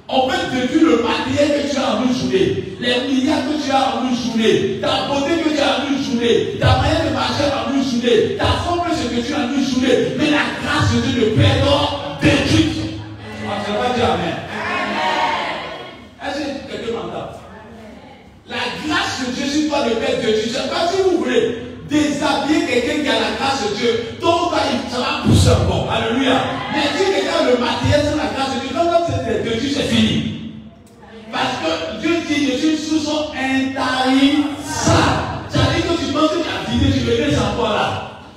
On peut détruire le matériel que tu as en une journée, les milliards que tu as en une journée, ta beauté que tu as en une journée, ta manière de marcher en une journée, ta forme ce que tu as en une journée. Mais la grâce de Dieu ne peut pas détruire. On ne va pas dire Amen. Est-ce que quelqu'un m'entend? La grâce de Dieu sur toi ne peut être détruite. Je ne sais pas si vous voulez déshabiller quelqu'un qui a la grâce de Dieu. Donc, ça va pousser encore. Alléluia. Mais si quelqu'un a le matériel sans la grâce de Dieu, donc c'est détruit, c'est fini. Parce que Dieu dit, je suis sous son intarissable. C'est-à-dire que tu penses que tu as vidé, tu le laisses encore là.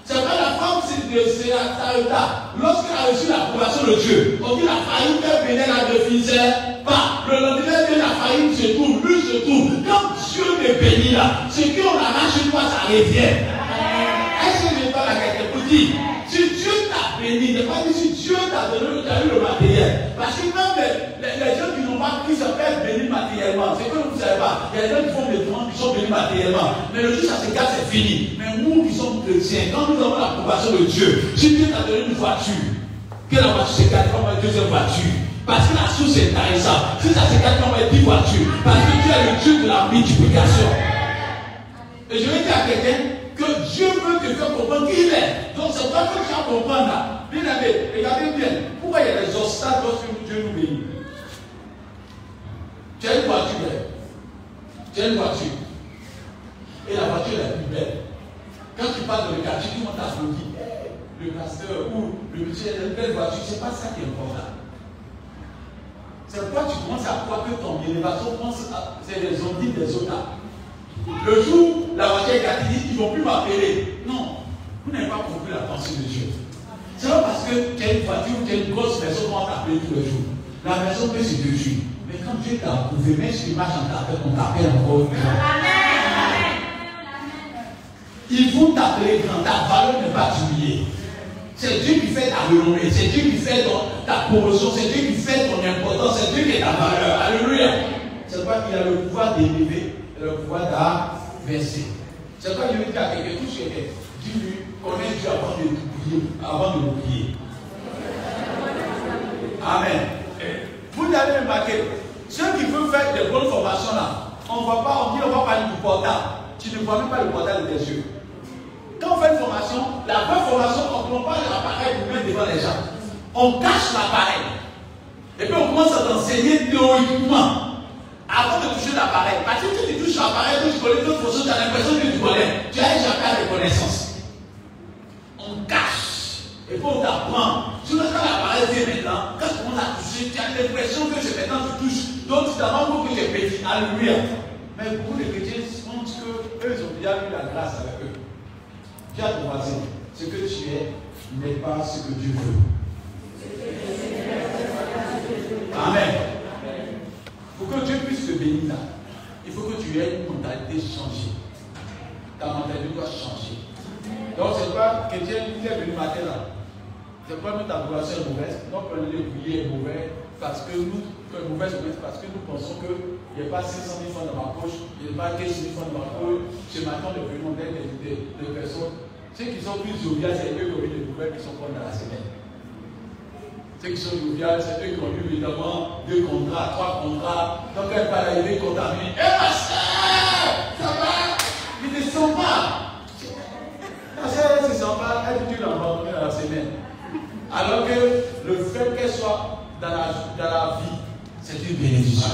C'est pas la femme, c'est la Sarita. Lorsqu'elle a reçu l'approbation de Dieu, on dit la farine qu'elle venait là ne finissait pas. Le lendemain, la farine se trouve, lui se trouve. Quand Dieu me bénit là, ce qu'on arrache une fois, ça revient. pas qui s'appelle béni matériellement. C'est que vous ne savez pas. Il y a des gens qui font des demandes qui sont bénis matériellement. Mais le jour ça s'égale, c'est fini. Mais nous qui sommes chrétiens, quand nous avons l'approbation de Dieu, si Dieu t'a donné une voiture, que la voiture s'égale, on va une deuxième voiture. Parce que la source est intéressante. Si ça s'égale, on va 10 voitures. Parce que Dieu est le Dieu de la multiplication. Et je vais dire à quelqu'un que Dieu veut te faire comprendre qui il est. Donc c'est pas que tu vas comprendre là. Bien aimé, regardez bien. Pourquoi il y a des obstacles lorsque Dieu nous bénit? Tu as une voiture. Tu as une voiture. Et la voiture est la plus belle. Quand tu passes dans le quartier, tout le monde t'applaudit. Le pasteur ou le monsieur a une belle voiture. C'est pas ça qui est important. C'est pourquoi tu commences à croire que ton élévation c'est les ondines des autres. Le jour, la voiture est gâtée, ils ne vont plus m'appeler. Non, vous n'avez pas compris la pensée de Dieu. C'est pas parce que tu as une voiture ou tu as une grosse maison qu'on va t'appeler tous les jours. La maison peut se détruire. Mais quand Dieu t'a approuvé, même si tu marches en t'appelle, on t'appelle encore une fois. Ils vont t'appeler grand, ta valeur n'est pas diminuée. C'est Dieu qui fait ta renommée, c'est Dieu qui fait ta promotion, c'est Dieu qui fait ton importance, c'est Dieu qui est ta valeur. Alléluia. C'est pas qu'il a le pouvoir d'élever. Le pouvoir d'inverser. C'est quoi je veux dire à quelqu'un, tout ce qui est, dis-lui, connais Dieu avant de l'oublier. Amen. Vous allez remarquer, ceux qui veulent faire des bonnes formations là, on ne va pas, on dit on va parler du portable. Tu ne vois même pas le portable de tes yeux. Quand on fait une formation, la vraie formation, on ne prend pas l'appareil pour mettre devant les gens. On cache l'appareil. Et puis on commence à t'enseigner théoriquement. Avant de toucher l'appareil, parce que tu touches l'appareil, tu connais d'autres choses, tu as l'impression que tu connais. Tu as échappé à la connaissance. On cache. Et puis on t'apprend. Tu vois quand l'appareil vient maintenant, quand tu commences à toucher, tu as l'impression que c'est maintenant que tu touches. Donc tu t'en rends compte que tu es petit. Alléluia. Mais beaucoup de chrétiens pensent qu'eux, ils ont déjà eu la grâce avec eux. Dis à ton voisin, ce que tu es n'est pas ce que Dieu veut. Amen. Pour que Dieu puisse te bénir là, il faut que tu aies une mentalité changée. Ta mentalité doit changer. Donc c'est pas chrétien qui est venu matin là. C'est pas que ta relation est mauvaise. Non, que le prier est mauvais parce que nous, parce que nous pensons qu'il n'y a pas 600 000 francs dans ma poche, il n'y a pas 15 000 francs dans ma poche. Ce matin, nous venons d'être des personnes. Ceux qui sont plus joviales, c'est eux qui ont eu des nouvelles qui sont bonnes dans la semaine. Ceux qui sont joviales, c'est eux qui ont eu évidemment 2 contrats, 3 contrats. Donc elle va arriver contaminée. Eh ma soeur, ça va? Il ne sent pas. Ma soeur, elle ne sent pas, elle dit qu'il l'a abandonné dans la semaine. Alors que le fait qu'elle soit dans la vie, c'est une bénédiction.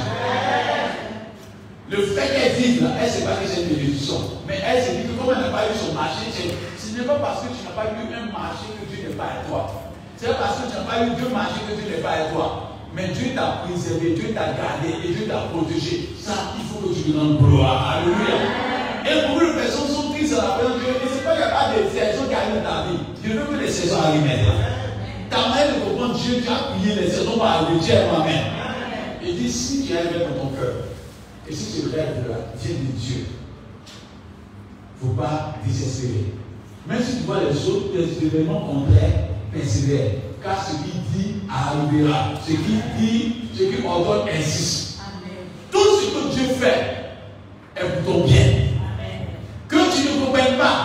Le fait qu'elle vive là, elle ne sait pas que c'est une bénédiction. Mais elle se dit que comme elle n'a pas eu son marché, ce n'est pas parce que tu n'as pas eu un marché que Dieu n'est pas avec toi. C'est parce que tu n'as pas eu 2 marchés que Dieu n'est pas avec toi. Mais Dieu t'a préservé, Dieu t'a gardé et Dieu t'a protégé. Ça, il faut que tu lui rendes gloire. Alléluia. Et beaucoup de personnes sont tristes à la fin de Dieu. Et c'est pas qu'il n'y a pas de saisons qui arrivent dans ta vie. Dieu veut que les saisons arrivent maintenant. Ta manière de comprendre Dieu, tu as prié, les saisons vont arriver. Dieu est moi-même. Il dit, si tu as un rêve dans ton cœur, et si ce rêve-là vient de Dieu, il ne faut pas désespérer. Même si tu vois les autres, les événements contraires, persévère. Car ce qu'il dit arrivera. Ce qu'il dit, ce qu'il ordonne insiste. Tout ce que Dieu fait est pour ton bien. Amen. Que tu ne comprennes pas,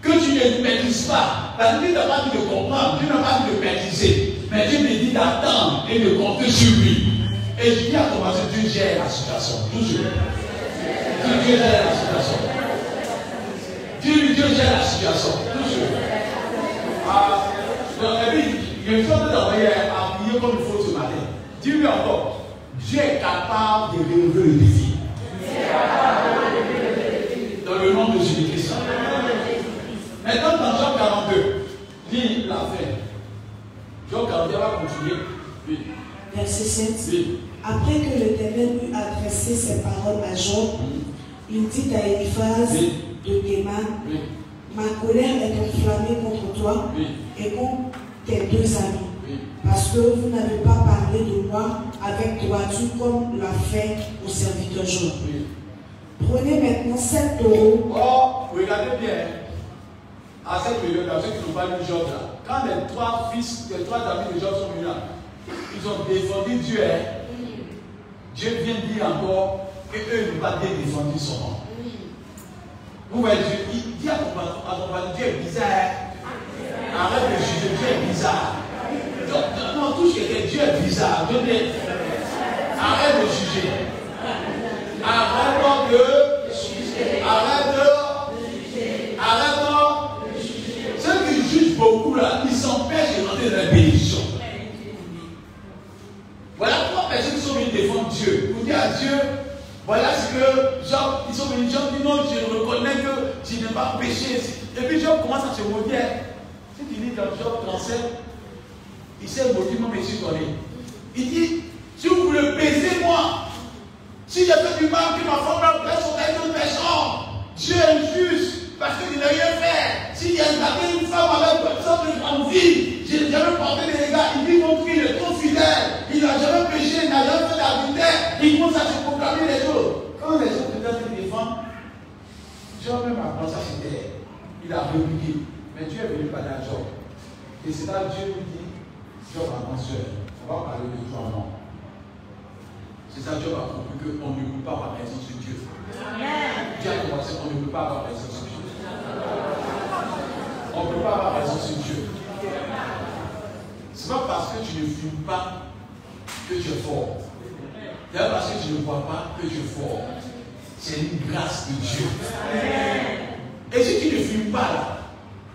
que tu ne maîtrises pas. Parce que Dieu n'a pas dit de comprendre, Dieu n'a pas dit de maîtriser. Mais Dieu me dit d'attendre et de compter sur lui. Et je dis à ton voisin, Dieu gère la situation. Toujours. Dieu gère la situation. Dieu gère la situation. Toujours. Et puis, il y a une chose d'envoyer à prier comme il faut ce matin. Dis-lui encore, Dieu est capable de relever le défi. Dans le nom de Jésus-Christ. Maintenant, dans Jean 42, lis la fin. Jean 42 va continuer. Oui. Verset 7. Oui. Après que l'Éternel eut adressé ses paroles à Job, il dit à Eliphaz de Théman, ma colère est enflammée contre toi et contre tes 2 amis, parce que vous n'avez pas parlé de moi avec droiture comme l'a fait au serviteur Job. Prenez maintenant 7 taureaux. Oh, regardez bien. À cette période, ceux qui n'ont pas lu Job là, quand les 3 fils, les 3 amis de Job sont venus là, ils ont défendu Dieu. Dieu vient dire encore qu'eux n'ont pas bien défendu son nom. Vous voyez, il dit à ton mari, Dieu est bizarre. Arrête de juger, Dieu est bizarre. Non, touche quelqu'un, Dieu est bizarre. Arrête de juger. Arrête de juger. Arrête de juger. Ceux qui jugent beaucoup là, ils s'empêchent de rentrer dans la bénédiction. Voilà trois personnes qui sont venues défendre Dieu. Pour dire à Dieu, voilà ce que Job, ils sont venus, Job dit non, je reconnais que je n'ai pas péché. Et puis Job commence à se maudire. Ce qu'il dit dans Job 37, il s'est maudit, mon monsieur donné. Il dit, si vous voulez baiser moi, si j'ai fait du mal, que ma femme m'a blessé sur une personne, Dieu est juste, parce que je n'ai rien fait. Si j'ai gardé une femme avec personne de grande vie, je n'ai jamais porté des dégâts. Il dit, mon fils est trop fidèle, il n'a jamais péché, il n'a jamais fait d'adultère, il commence à se proclamer les choses. Quand les autres se défendent, Job même a pensé à se taire. Il a répliqué. Mais Dieu est venu parler à Job. Et c'est là que Dieu lui dit, Job a mentionné, on va parler de toi, non. C'est ça que Job a compris qu'on ne peut pas avoir raison sur Dieu. Amen. Dieu a commencé qu'on ne peut pas avoir raison sur Dieu. On ne peut pas avoir raison sur Dieu. Ce n'est pas parce que tu ne fumes pas que tu es fort. Ce n'est pas parce que tu ne bois pas que tu es fort. C'est une grâce de Dieu. Amen. Et si tu ne fumes pas là,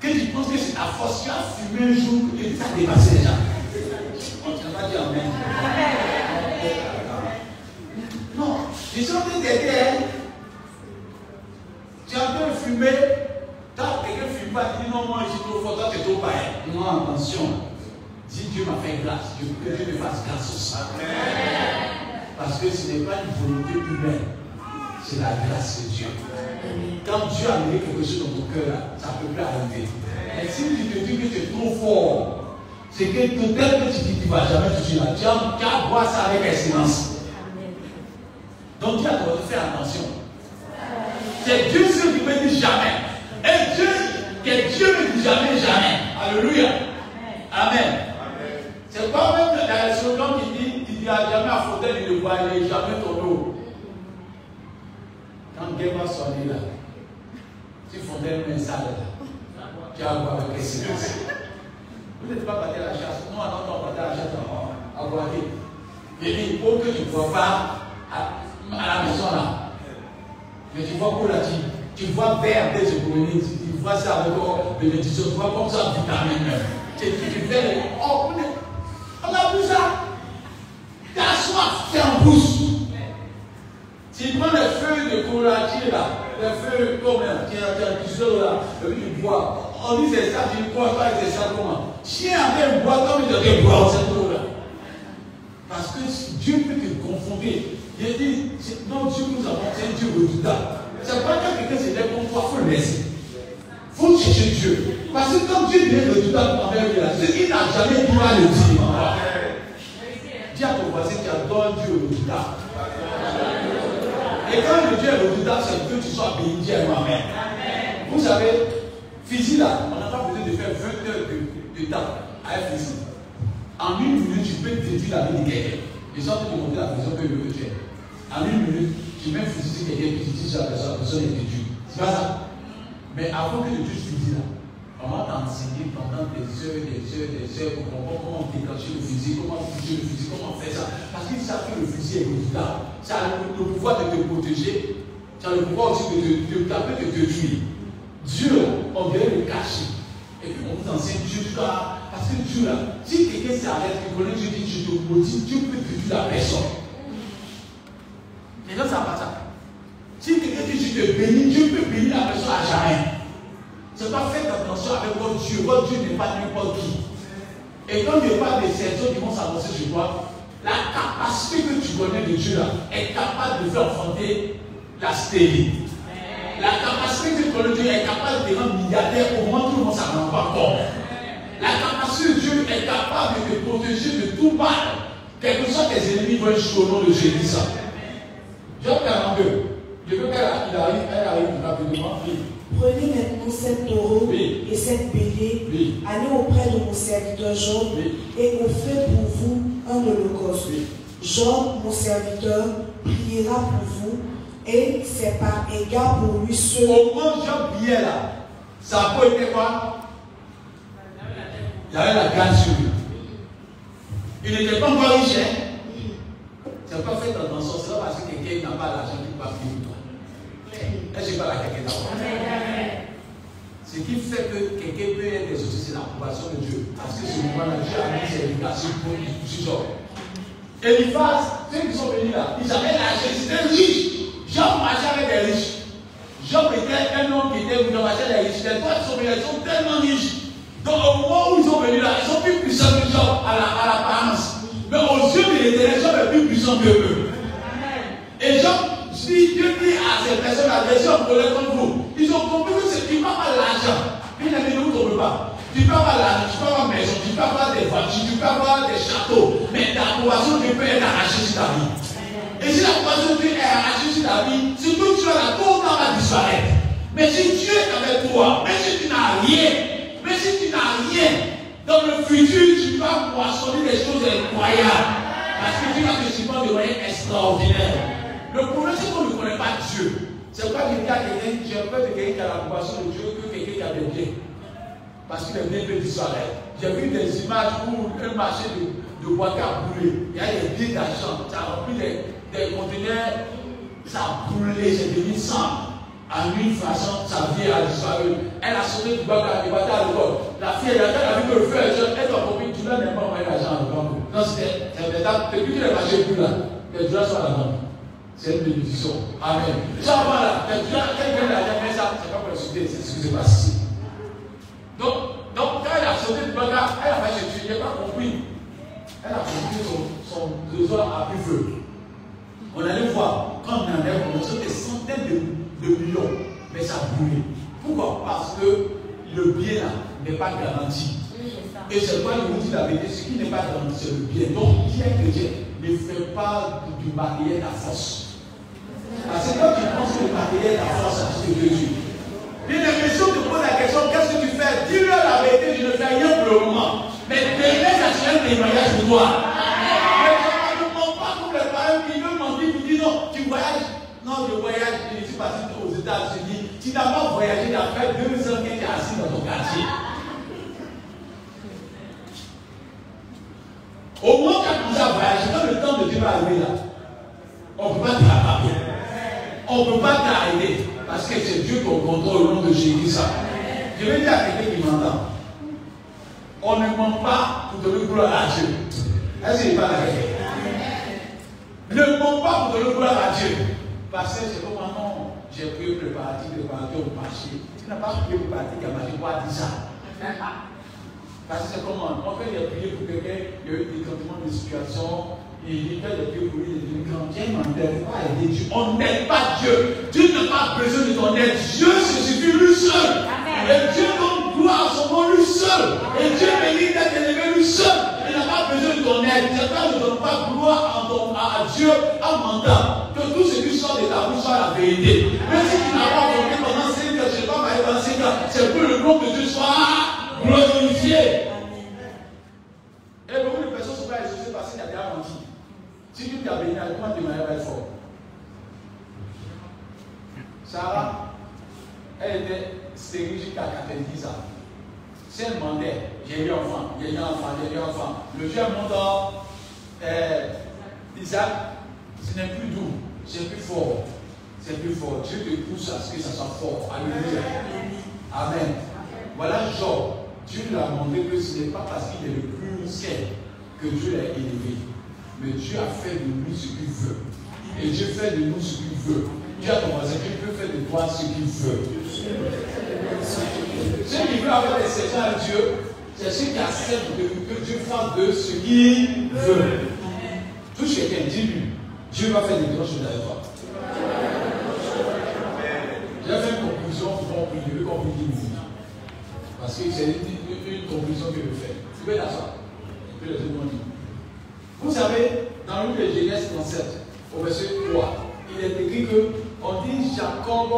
que tu penses que c'est ta force, tu as fumé un jour et tu as dépassé les gens. On ne va pas dire Amen. Non, ils sont des détails. Tu es en train de fumer, quand quelqu'un ne fume pas, tu dis non, moi je suis trop fort, toi tu es trop pareil. Non, attention. Si Dieu m'a fait grâce, que Dieu me fasse grâce aussi. Parce que ce n'est pas une volonté humaine, c'est la grâce de Dieu. Quand Dieu a mis quelque chose dans ton cœur, ça ne peut plus arriver. Et si tu te dis que tu es trop fort, c'est que peut-être que tu dis que tu ne vas jamais toucher là. Tu as voir ça avec excellence. Donc Dieu a de faire attention. C'est Dieu seul qui peut dire jamais. Et Dieu, que Dieu ne dit jamais, jamais. Alléluia. Amen. C'est pas même la slogan qui dit à jamais à Fontaine de boire, il n'est jamais ton eau. Quand Dieu va sonner là, si Fontaine met ça là, tu vas boire avec excellence. Vous n'êtes pas battu à la chasse. Non, on battu à la chasse à boire. Il dit, il faut que tu ne bois pas à la maison là. Mais tu vois quoi là, tu vois vert des économies, tu vois ça avec bénédiction, tu vois comme ça, vitamine. Tu fais, oh, on a vu ça. Tu as soif, tu es en bouche. Tu prends les feuilles de courageux là, les feuilles comme tu as du sol là, et puis tu bois. On dit c'est ça, tu ne bois pas, c'est ça comment. Chien en train de boire comme il devrait boire cette eau là. Parce que Dieu peut te confonder. Il dit, non, Dieu nous avons, c'est un Dieu redoutable. C'est pas que quelqu'un se lève contre toi, il faut le laisser. Il faut chercher Dieu. Parce que comme Dieu est redoutable envers lui, il n'a jamais pu le dire. Dis à ton voisin, tu adores Dieu redoutable. Et quand le Dieu est redoutable, c'est que tu sois béni, Dieu est moi-même. Vous savez, physique là, on n'a pas besoin de faire 20 heures de temps à un physique. En une minute, tu peux détruire la vie de quelqu'un. Et sans te demander la personne que tu es. En une minute, tu mets un fusil sur quelqu'un qui dit à la personne est détruite. C'est pas ça. Mais avant que tu tues ce fusil là, on va t'enseigner pendant des heures pour comprendre comment déclencher le fusil, comment toucher le fusil, comment faire ça. Parce qu'ils savent que le fusil est redoutable. Ça a le pouvoir de te protéger, ça a le pouvoir aussi de taper, de te tuer. Dieu, on vient le cacher. Et puis on vous enseigne Dieu là. Parce que Dieu là, si quelqu'un s'arrête, tu connais Dieu dit je te maudis, Dieu peut te tuer la personne. Les gens ne savent pas ça. Si quelqu'un dit je te bénis, Dieu peut bénir la personne à jamais. C'est pas faire attention avec votre Dieu. Votre Dieu n'est pas n'importe qui. Et quand il n'y a pas des saisons qui vont s'avancer sur toi, la capacité que tu connais de Dieu là est capable de faire enfanter la stérile. La capacité que tu connais de Dieu est capable de te rendre milliardaire au moment où tout le monde ne s'en rend pas compte. La capacité de Dieu est capable de te protéger de tout mal. Quels que soient tes ennemis vont jouer au nom de Jésus. Job 42. Je veux qu'elle arrive rapidement. Prenez maintenant 7 taureaux et 7 béliers, allez auprès de mon serviteur Job et offrez pour vous un holocauste. Job, mon serviteur, priera pour vous, et c'est par égard pour lui seul. Au moment où Job priait là, sa peau était quoi? Il avait la grâce sur lui. Il n'était pas encore riche, hein? C'est pas fait attention, c'est pas parce que quelqu'un n'a pas l'argent qu'il ne peut pas prier pour toi. Est-ce que pas la quelqu'un d'abord? Ce qui fait que quelqu'un peut être exaucé, c'est l'approbation de Dieu. Parce que ce moment-là, Dieu a mis ses éducations pour Job. Eliphaz, ceux qui sont venus là, ils avaient l'argent, ils étaient riches. Job marchait avec des riches. Job était un homme qui était venu marcher avec des riches. Les trois qui sont venus, ils sont tellement riches. Donc au moment où ils sont venus là, ils sont plus puissants que Job à l'apparence. Mais aux yeux de l'Éternel, Job est plus puissant que eux. Et Job, si Dieu dit à ces personnes, la version collègue comme vous, ils ont compris que tu ne parles pas de l'argent. Bien aimé, ne vous trompez pas. Tu peux avoir l'argent, tu peux avoir une maison, tu peux avoir des voitures, tu peux avoir des châteaux. Mais l'approbation de Dieu peut être arrachée sur ta vie. Et si l'approbation de Dieu est arrachée sur ta vie, surtout tu as la tour, on va disparaître. Mais si Dieu est avec toi, même si tu n'as rien, même si tu n'as rien, dans le futur, tu vas moissonner des choses incroyables. Parce que tu vas te supporter de moyens extraordinaires. Le problème, c'est qu'on ne connaît pas Dieu. C'est pas quelqu'un qui a peur de quelqu'un qui a l'approbation de Dieu que quelqu'un qui a des biens. Parce qu'il est bien peut disparaître. J'ai vu des images où un marché de boîte a brûlé. Il y a des billes d'argent. Ça a rempli des conteneurs. Ça a brûlé, c'est devenu sang. En une façon, sa vie a disparu. Elle a sauté du bac à l'école. La fille, elle a vu que le feu est jeune. Elle doit comprendre que tu n'as même pas envoyé l'argent à l'école. Non, c'est une étape. Depuis qu'il est marché plus là, que tu dois sur la banque. C'est une bénédiction. Amen. Ça va là. Quelqu'un n'a jamais ça. C'est pas pour le sauter. C'est ce qui s'est passé. Donc, quand elle a sauté du bac, elle a fait chez Dieu. Il n'a pas compris. Elle a compris son trésor a pris feu. On allait voir. Quand on allait commencer des centaines de millions, mais ça a brûlé. Pourquoi? Parce que le bien là n'est pas garanti. Et c'est quoi je vous dis la vérité, ce qui n'est pas garanti, c'est le bien. Donc, qui est chrétien ne fait pas du matériel la force. Parce que quand tu penses que le matériel la force, c'est Jésus. Bien aimé, si on te pose la question, qu'est-ce que tu fais? Dis-leur la vérité, je ne fais rien pour le moment. Mais demain, ça sera un témoignage pour toi. Mais je ne mens pas comme les parents qui veulent mentir, qui disent non, tu voyages. Non, je voyage, je suis parti aux États-Unis. Tu n'as pas voyagé, tu as fait 2 ans que tu es assis dans ton quartier. Au moment où tu as commencé à voyager, quand le temps de Dieu va arriver là, on ne peut pas t'arrêter. On ne peut pas t'arrêter. Parce que c'est Dieu qui contrôle au nom de Jésus. Ça. Je vais dire à quelqu'un qui m'entend. On ne ment pas pour donner gloire à Dieu. Est-ce qu'il n'est pas d'accord? Ne ment pas pour donner gloire à Dieu. Parce que c'est comme non, j'ai prié préparatif au marché. Tu n'as pas prié préparatif à marché, quoi dire ça? Parce que c'est comme on fait des prières pour quelqu'un, il y a eu des changements de situation, il fait des prières pour lui, il dit quand Dieu m'aide, pas aider Dieu. On n'aide pas Dieu. Dieu n'a pas besoin de ton aide. Dieu se suffit lui seul. Et Dieu donne gloire à son nom lui seul. Et Dieu mérite d'être élevé lui seul. Il n'a pas besoin de ton aide. Certains ne donnent pas gloire à Dieu en mentant. Que tout ce qui sort de ta bouche soit la vérité. Même si tu n'as pas compris pendant 5 ans, je ne sais pas parler pendant 5 ans, c'est que le nom de Dieu soit glorifié. Et beaucoup de personnes sont pas exaucées parce qu'il y a déjà menti. Si tu t'as béni, comment tu m'as être fort? Sarah, elle était stérile jusqu'à 90 ans. Si elle demandait, j'ai eu un enfant, j'ai eu un enfant, j'ai eu un enfant. Le jeune montant, Isaac, ce n'est plus doux, c'est plus fort. C'est plus fort. Dieu te pousse à ce que ça soit fort. Alléluia. Amen. Voilà Job. Dieu lui a montré que ce n'est pas parce qu'il est le plus ancien que Dieu l'a élevé. Mais Dieu a fait de lui ce qu'il veut. Et Dieu fait de nous ce qu'il veut. Dieu a ton voisin, Dieu peut faire de toi ce qu'il veut. Ceux qui veulent avoir des sergents à Dieu, c'est ceux qui acceptent que Dieu fasse de ce qu'il veut. Touche quelqu'un, dis-lui, Dieu va faire des grandes choses avec toi. J'ai fait une conclusion pour qu'on puisse comprendre 10 minutes. Parce que c'est une conclusion que je fais. Tu peux l'asseoir. Et puis les autres m'ont dit. Vous savez, dans le livre de Genèse 37, au verset 3, il est écrit que on dit Jacob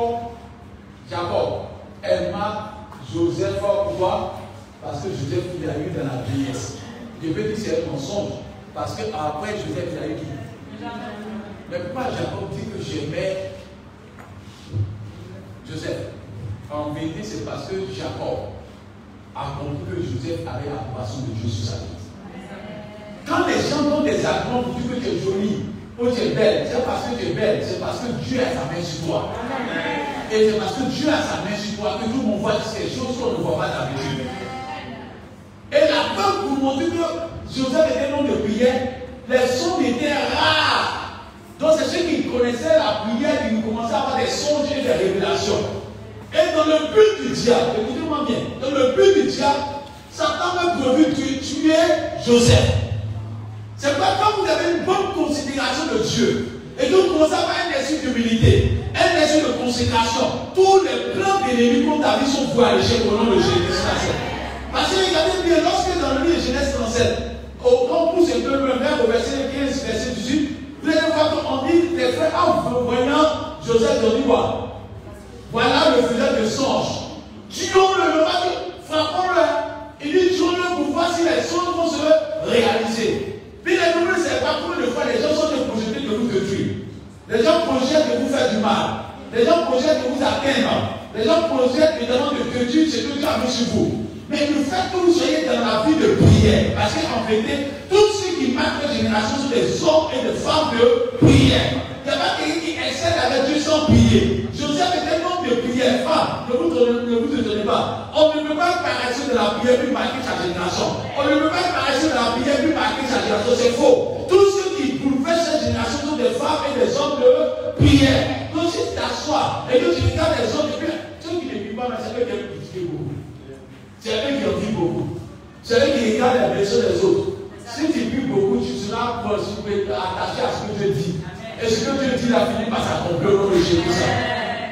aima Joseph. Pourquoi? Parce que Joseph il a eu dans la vieillesse. Je peux dire que c'est un mensonge. Parce qu'après Joseph, il a eu qui? Mais pourquoi Jacob dit que j'aimais Joseph? En vérité, c'est parce que Jacob a compris que Joseph avait l'approbation de Dieu sur sa vie. Quand les gens donnent des arguments pour dire que tu es jolie, ou tu es belle, c'est parce que tu es belle, c'est parce que Dieu a sa main sur toi. Et c'est parce que Dieu a sa main sur toi que tout le monde voit ces choses qu'on ne voit pas d'habitude. Et la preuve pour montrer que Joseph était un homme de prière, les songes étaient rares. Donc c'est ceux qui connaissaient la prière qui commençaient à avoir des songes et des révélations. Et dans le but du diable, écoutez-moi bien, dans le but du diable, Satan a prévu de tuer Joseph. C'est pourquoi quand vous avez une bonne considération de Dieu, et que vous commencez à avoir un esprit d'humilité, un esprit de consécration, tous les plans d'ennemis contre ta vie sont voués à l'échec au nom de Jésus. Parce que regardez bien, lorsque dans le livre de Genèse 37, on pousse un peu le vers au verset 15, verset 18, vous allez voir qu'on dit, les frères, en voyant Joseph, ils ont dit quoi? Voilà le filet de songe. Tuons-le, le mari, frappons-le. Il dit tuons-le pour voir si les songes vont se réaliser. Puis les nouvelles, c'est pas combien de fois les gens sont projetés de vous détruire. Les gens projettent de vous faire du mal. Les gens projettent de vous atteindre. Les gens projettent évidemment de détruire ce que Dieu a mis sur vous. Mais le fait que vous soyez dans la vie de prière, parce qu'en vérité, tous ceux qui marquent la génération sont des hommes et des femmes de prière. Il n'y a pas quelqu'un qui excelle avec Dieu sans prier. Joseph était un homme de prière. Ne vous étonnez pas. On ne peut pas paraître de la prière puis marquer sa génération. On ne peut pas paraître de la prière puis marquer sa génération. C'est faux. Tous ceux qui bouleversent cette génération sont des femmes et des hommes de prière. Donc si tu t'assois et que tu regardes les hommes de prière, ceux qui ne prient pas, c'est eux qui aiment critiquer beaucoup. C'est eux qui en vivent beaucoup. C'est eux qui regardent les blessures des autres. Si tu pries beaucoup, tu seras attaché à ce que Dieu dit. Et ce que Dieu dit a fini par s'accomplir au nom de Jésus.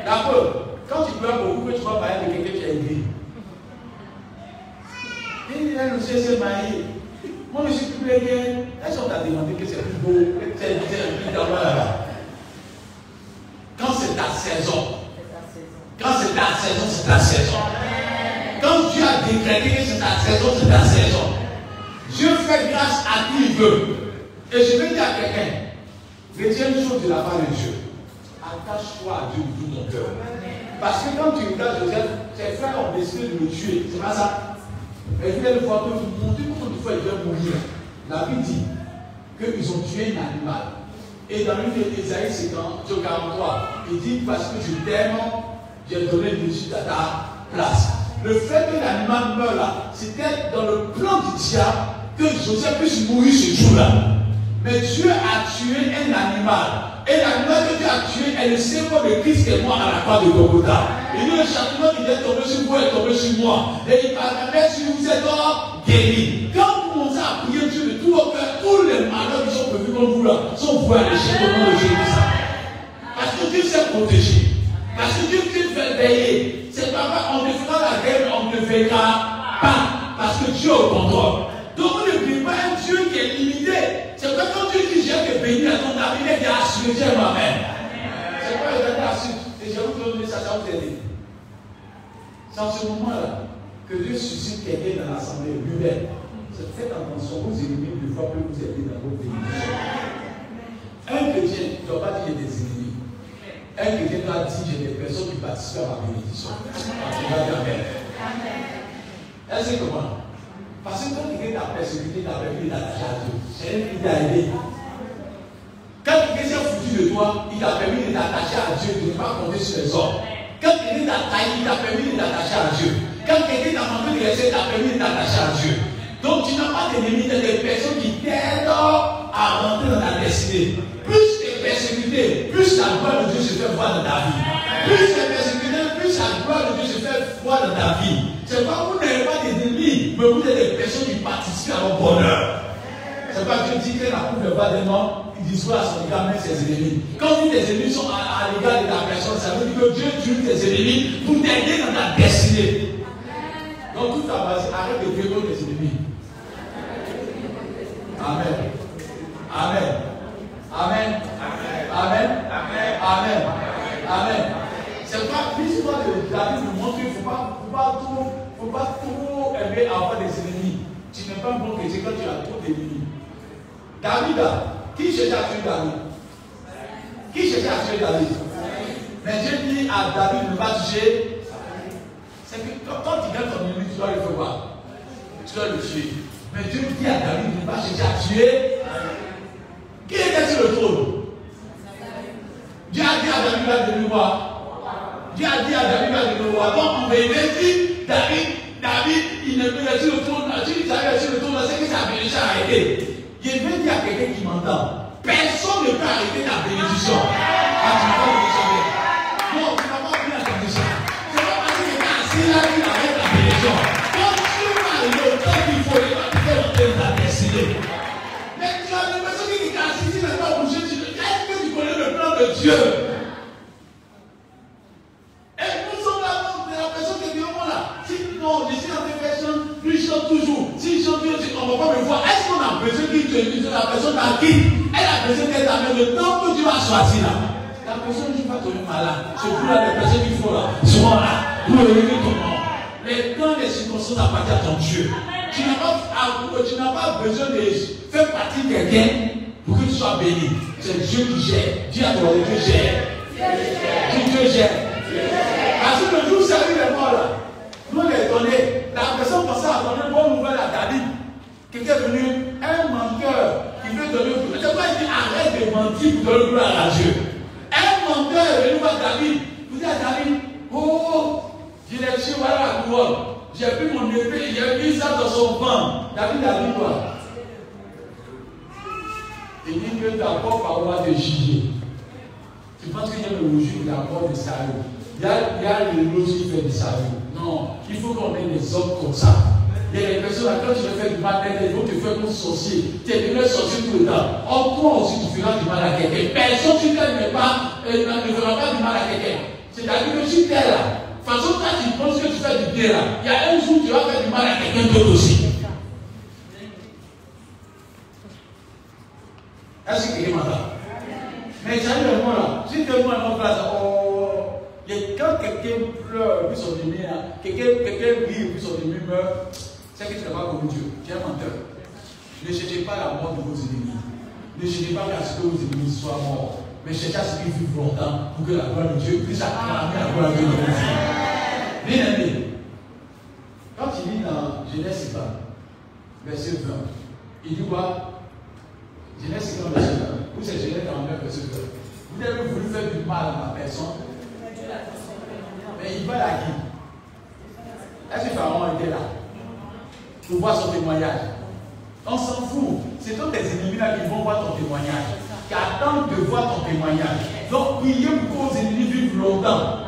D'accord? Quand tu pleures beaucoup, tu vas parler de quelqu'un qui a aidé. Il a annoncé ses mariés. Moi, je suis plus bien. Est-ce qu'on t'a demandé que c'est plus beau? C'est plus d'avoir là-bas. Quand c'est ta saison. Quand c'est ta saison, c'est ta saison. Quand Dieu a décrété que c'est ta saison, c'est ta saison. Dieu fait grâce à qui il veut. Et je vais dire à quelqu'un, retiens une chose de la part de Dieu. Attache-toi à Dieu de tout ton cœur. Parce que quand tu regardes Joseph, ses frères ont décidé de le tuer. C'est pas ça. Et il vient le voir que vous montez combien de fois il vient mourir. La Bible dit qu'ils ont tué un animal. Et dans le livre d'Ésaïe 43, il dit parce que je t'aime, j'ai donné le dessus à ta place. Le fait que l'animal meure là, c'était dans le plan du diable que Joseph puisse mourir ce jour-là. Mais Dieu a tué un animal. Et l'animal que Dieu a tué est le symbole de Christ qui est mort à la croix de Golgotha. Il dit le châtiment qui est tombé sur vous est tombé sur moi. Et il parle si vous êtes guéri. Quand vous commencez à prier Dieu de tout votre cœur, tous les malheurs qui sont prévus comme vous là sont voués à l'échec au nom de Jésus. Parce que Dieu s'est protégé. Parce que Dieu fait veiller. C'est pas on ne fera la guerre, on ne veillera pas. Parce que Dieu est au contrôle. Donc on ne prie pas un Dieu qui est limité. C'est pas quand Dieu dit j'ai que béni à ton avis, il est assuré, Dieu moi-même. C'est pas le temps assuré. Et je vais vous donner ça, ça vous aider. C'est en ce moment-là que Dieu suscite quelqu'un dans l'assemblée lui-même. Faites attention, vous ennemis, une fois que vous êtes dans vos bénédictions. Un chrétien ne doit pas dire des ennemis. Un chrétien doit dire j'ai des personnes qui participent à ma bénédiction. Est-ce que comment? Parce que quand quelqu'un t'a persécuté, t'a permis d'attacher à Dieu. C'est un qui t'a aidé. Quand quelqu'un s'est foutu de toi, il t'a permis de t'attacher à Dieu, de ne pas compter sur les hommes. Quand quelqu'un t'a trahi, il t'a permis de t'attacher à Dieu. Quand quelqu'un t'a manqué de respect, il t'a permis de t'attacher à Dieu. Donc tu n'as pas d'ennemis, tu as des personnes qui t'aident à rentrer dans ta destinée. Plus tu es persécuté, plus la gloire de Dieu se fait voir dans ta vie. Plus tu es persécuté, plus la gloire de Dieu se fait voir dans ta vie. C'est pas vous n'avez pas d'ennemis, mais vous êtes des personnes qui participent à votre bonheur. C'est pas que Dieu dit que la coupe ne va des morts, il dit soit à son égard, même ses ennemis. Quand tes ennemis sont à l'égard de ta personne, ça veut dire que Dieu tue tes ennemis pour t'aider dans ta destinée. Donc tout à base, arrête de vivre tes ennemis. Amen. Amen. Amen. Amen. Amen. Amen. C'est pas l'histoire de la Bible nous montre qu'il ne faut pas trop aimer avoir des ennemis. Tu n'es pas un bon chrétien quand tu as trop d'ennemis. David, qui cherchait à tuer David? Qui cherchait à tuer David? Mais Dieu dit à David ne pas toucher. C'est que quand tu gagnes ton ennemi, tu dois le faire quoi? Tu dois le tuer. Mais Dieu dit à David de ne pas chercher à tuer. Qui était sur le trône? Dieu a dit à David de le voir. Dieu a dit à David de le voir. Donc on va dire David, il ne peut être sur le trône. Si il arrive sur le trône, c'est que sa bénédiction a arrêté. Je veux dire à quelqu'un qui m'entend. Personne ne peut arrêter ta bénédiction. Ah, tu peux bénédictionner. Non, tu ne vas pas oublier la bénédiction. C'est pas parce que quelqu'un a assis là qu'il arrête ta bénédiction. Quand tu as le temps qu'il faut, il va te faire entrer dans ta destinée. Mais tu as l'impression que quelqu'un a assis, il n'est pas bougé. Est-ce que tu connais le plan de Dieu? Et nous sommes là, on a l'impression que Dieu est là. Si non, je suis en dépression, lui chante toujours. Si je chante, on ne va pas me voir. Est-ce qu'on a besoin qu'il te dise la personne t'a quitte? Elle a besoin d'être avec le temps que tu vas choisir là. La personne ne va pas tomber malade. C'est pour là les personnes qu'il faut là. Souvent là, pour le réveiller ton nom. Les temps, les circonstances appartiennent à ton Dieu. Tu n'as pas besoin de faire partie de quelqu'un pour que tu sois béni. C'est Dieu qui gère. Dis à toi, Dieu gère. Dieu gère. Parce que le jour où Saül est mort là, nous on est étonnés. La personne pensait à donner une bonne nouvelle à David. Quelqu'un est venu, un menteur qui veut donner. C'est pourquoi il dit arrête de mentir pour donner gloire à Dieu. Un menteur est venu voir David. Vous dites à David, oh, je l'ai tué, voilà la couronne. J'ai pris mon épée, j'ai mis ça dans son ventre. David a dit quoi? Il dit que d'abord par voie de juger. Tu penses qu'il y a le rougir d'abord de Saül? Il y a le logique qui fait de Saül. Non, il faut qu'on ait des hommes comme ça. Il y a des personnes là, quand tu veux faire du mal, ils vont te faire comme sorcier. Tu es devenu sorcier tout le temps. Or, toi aussi, tu feras du mal à quelqu'un. Personne sur terre ne fera pas du mal à quelqu'un. C'est-à-dire que sur terre là, de toute façon, quand tu penses que tu fais du bien là, il y a un jour où tu vas faire du mal à quelqu'un d'autre aussi. Est-ce que quelqu'un m'entend? Mais ça arrive vraiment là. Si tu es moi en place, quand quelqu'un pleure et puis son ennemi, quelqu'un rit et puis son ennemi meurt, c'est que tu n'as pas connu Dieu. Tu es un menteur. Ne cherchez pas la mort de vos ennemis. Ne cherchez pas à ce que vos ennemis soient morts. Mais cherchez à ce qu'ils vivent longtemps pour que la gloire de Dieu puisse acclamer la gloire de Dieu dans vos vies. Bien aimé. Quand il lit dans Genèse 50, verset 20, il dit quoi? Genèse 50, verset 20. Ou c'est Genèse 49, verset 20. Vous avez voulu faire du mal à ma personne. Mais il va à qui? Est-ce que Pharaon était là pour voir son témoignage? On s'en fout. C'est tous tes ennemis là qui vont voir ton témoignage, qui attendent de voir ton témoignage. Donc priez pour que vos ennemis vivent longtemps.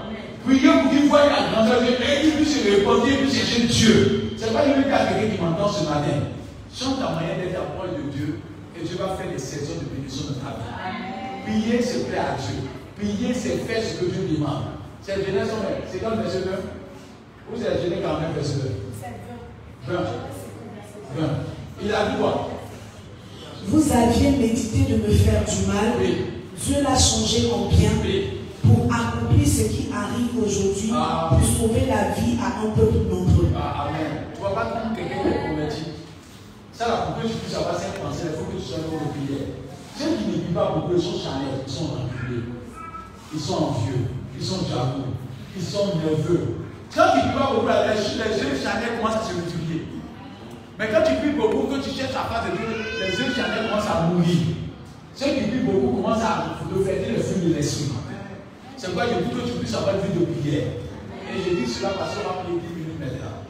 Priez pour qu'ils voient la grandeur de Dieu et qu'ils puissent se répandre et puissent chercher Dieu. C'est pas une à quelqu'un qui m'entend ce matin. Chante ta manière d'être approche de Dieu et Dieu va faire des saisons de bénédiction de ta vie. Priez, se plaît à Dieu. Priez, c'est faire ce que Dieu demande. C'est Genèse 1, c'est comme verset 9. Ou c'est Genèse 49, verset 9. 20. Il a dit quoi? Vous aviez médité de me faire du mal. Oui. Dieu l'a changé en bien. Oui. Pour accomplir ce qui arrive aujourd'hui, pour sauver la vie à un peuple nombreux. Amen. Tu ne vas pas prendre quelqu'un qui est converti. Ça, là, pour que tu puisses avoir cette pensée, il faut que tu sois dans le prière. Ceux qui ne vivent pas beaucoup, ils sont charnels, ils sont enculés, ils sont envieux, ils sont jaloux, ils sont nerveux. Quand tu ne vis pas beaucoup, les yeux charnels commencent à se multiplier. Mais quand tu pries beaucoup, que tu cherches la face de Dieu, les yeux charnels commencent à mourir. Ceux qui prient beaucoup commencent à refléter le feu de l'esprit. C'est pourquoi je dis que tu puisses avoir une vie de prière. Et je dis cela parce qu'on va prier 10 minutes maintenant.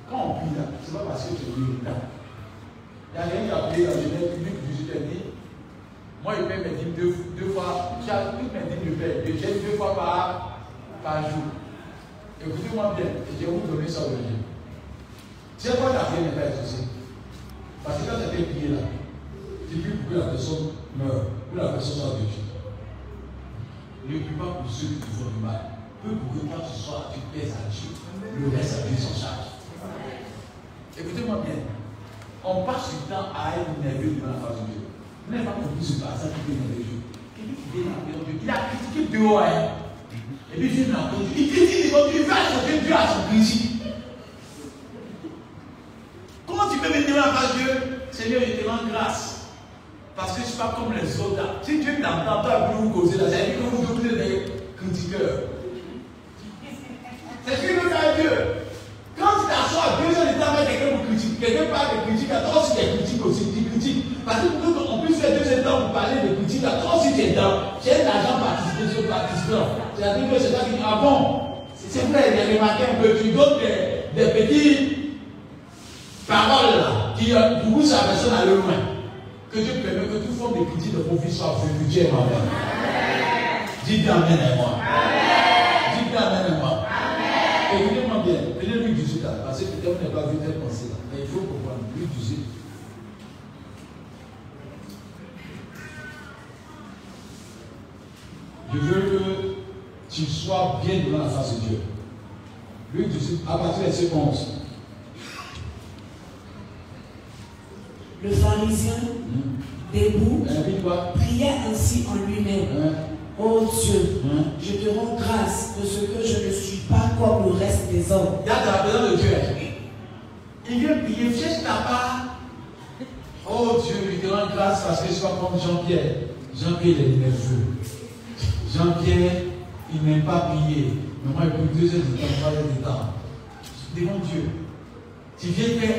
Quand on prie là, ce n'est pas parce que tu pries là. Il y a rien qui a prié dans Genèse public du 18 dernier. Moi, je paie mes dîmes deux fois. Toutes mes dîmes, je jette 2 fois par jour. Écoutez-moi bien, et je vais vous donner ça aujourd'hui. C'est quoi ta prière n'est pas exaucée? Parce que quand tu as été prié là, tu pries pour que la personne meure, pour que la personne soit guérie. Ne prie pas pour ceux qui te font du mal. Peu pour que quand tu sois, tu plaises à Dieu. Le reste à Dieu s'en charge. Écoutez-moi bien. On passe du temps à être nerveux devant la face de Dieu. Vous n'avez pas compris ce passage qui est nerveux. Quelqu'un qui vient dans Dieu, il a critiqué dehors. Et puis Dieu l'a entendu. Il critique, il veut associer Dieu à son principe. Comment tu peux venir devant la face de Dieu? Seigneur, je te rends grâce. Parce que je ne suis pas comme les autres. Si Dieu t'entend, toi, vous causer là, ça veut dire que vous devenez des critiqueurs. C'est ce qu'il veut faire Dieu. Quand tu t'assois à 2 heures de temps avec quelqu'un vous critique, quelqu'un parle de critique, toi aussi tu es critique aussi, tu critiques. Parce que pour qu'on puisse faire 2 heures de temps pour parler de critique, toi aussi tu es dedans. J'ai de l'argent participant. C'est-à-dire que c'est toi qui dis, ah bon, c'est vrai, il y a remarqué un peu, tu donnes des petites paroles là, qui poussent la personne à aller loin. Que Dieu permet que toute forme de critique de profit soit venue. Dieu est ma mère. Dites amen à moi. Dites amen à moi. Écoutez-moi bien, prenez l'huile du là, parce que peut-être vous n'avez pas vu telle pensée là. Mais il faut comprendre, l'huile du Sud. Je veux que tu sois bien devant la face de Dieu. L'huile du Sud, à partir de ce 11. Le pharisien, debout, priait ainsi en lui-même. Oh Dieu, je te rends grâce de ce que je ne suis pas comme le reste des hommes. Il y a de la présence de Dieu. Il vient prier, cherche ta part. Oh Dieu, je te rends grâce parce que je sois comme Jean-Pierre. Jean-Pierre, il est nerveux. Jean-Pierre, il n'aime pas prier. Mais moi, il prie 2 heures de temps, 3 heures de temps. Devant Dieu. Tu viens faire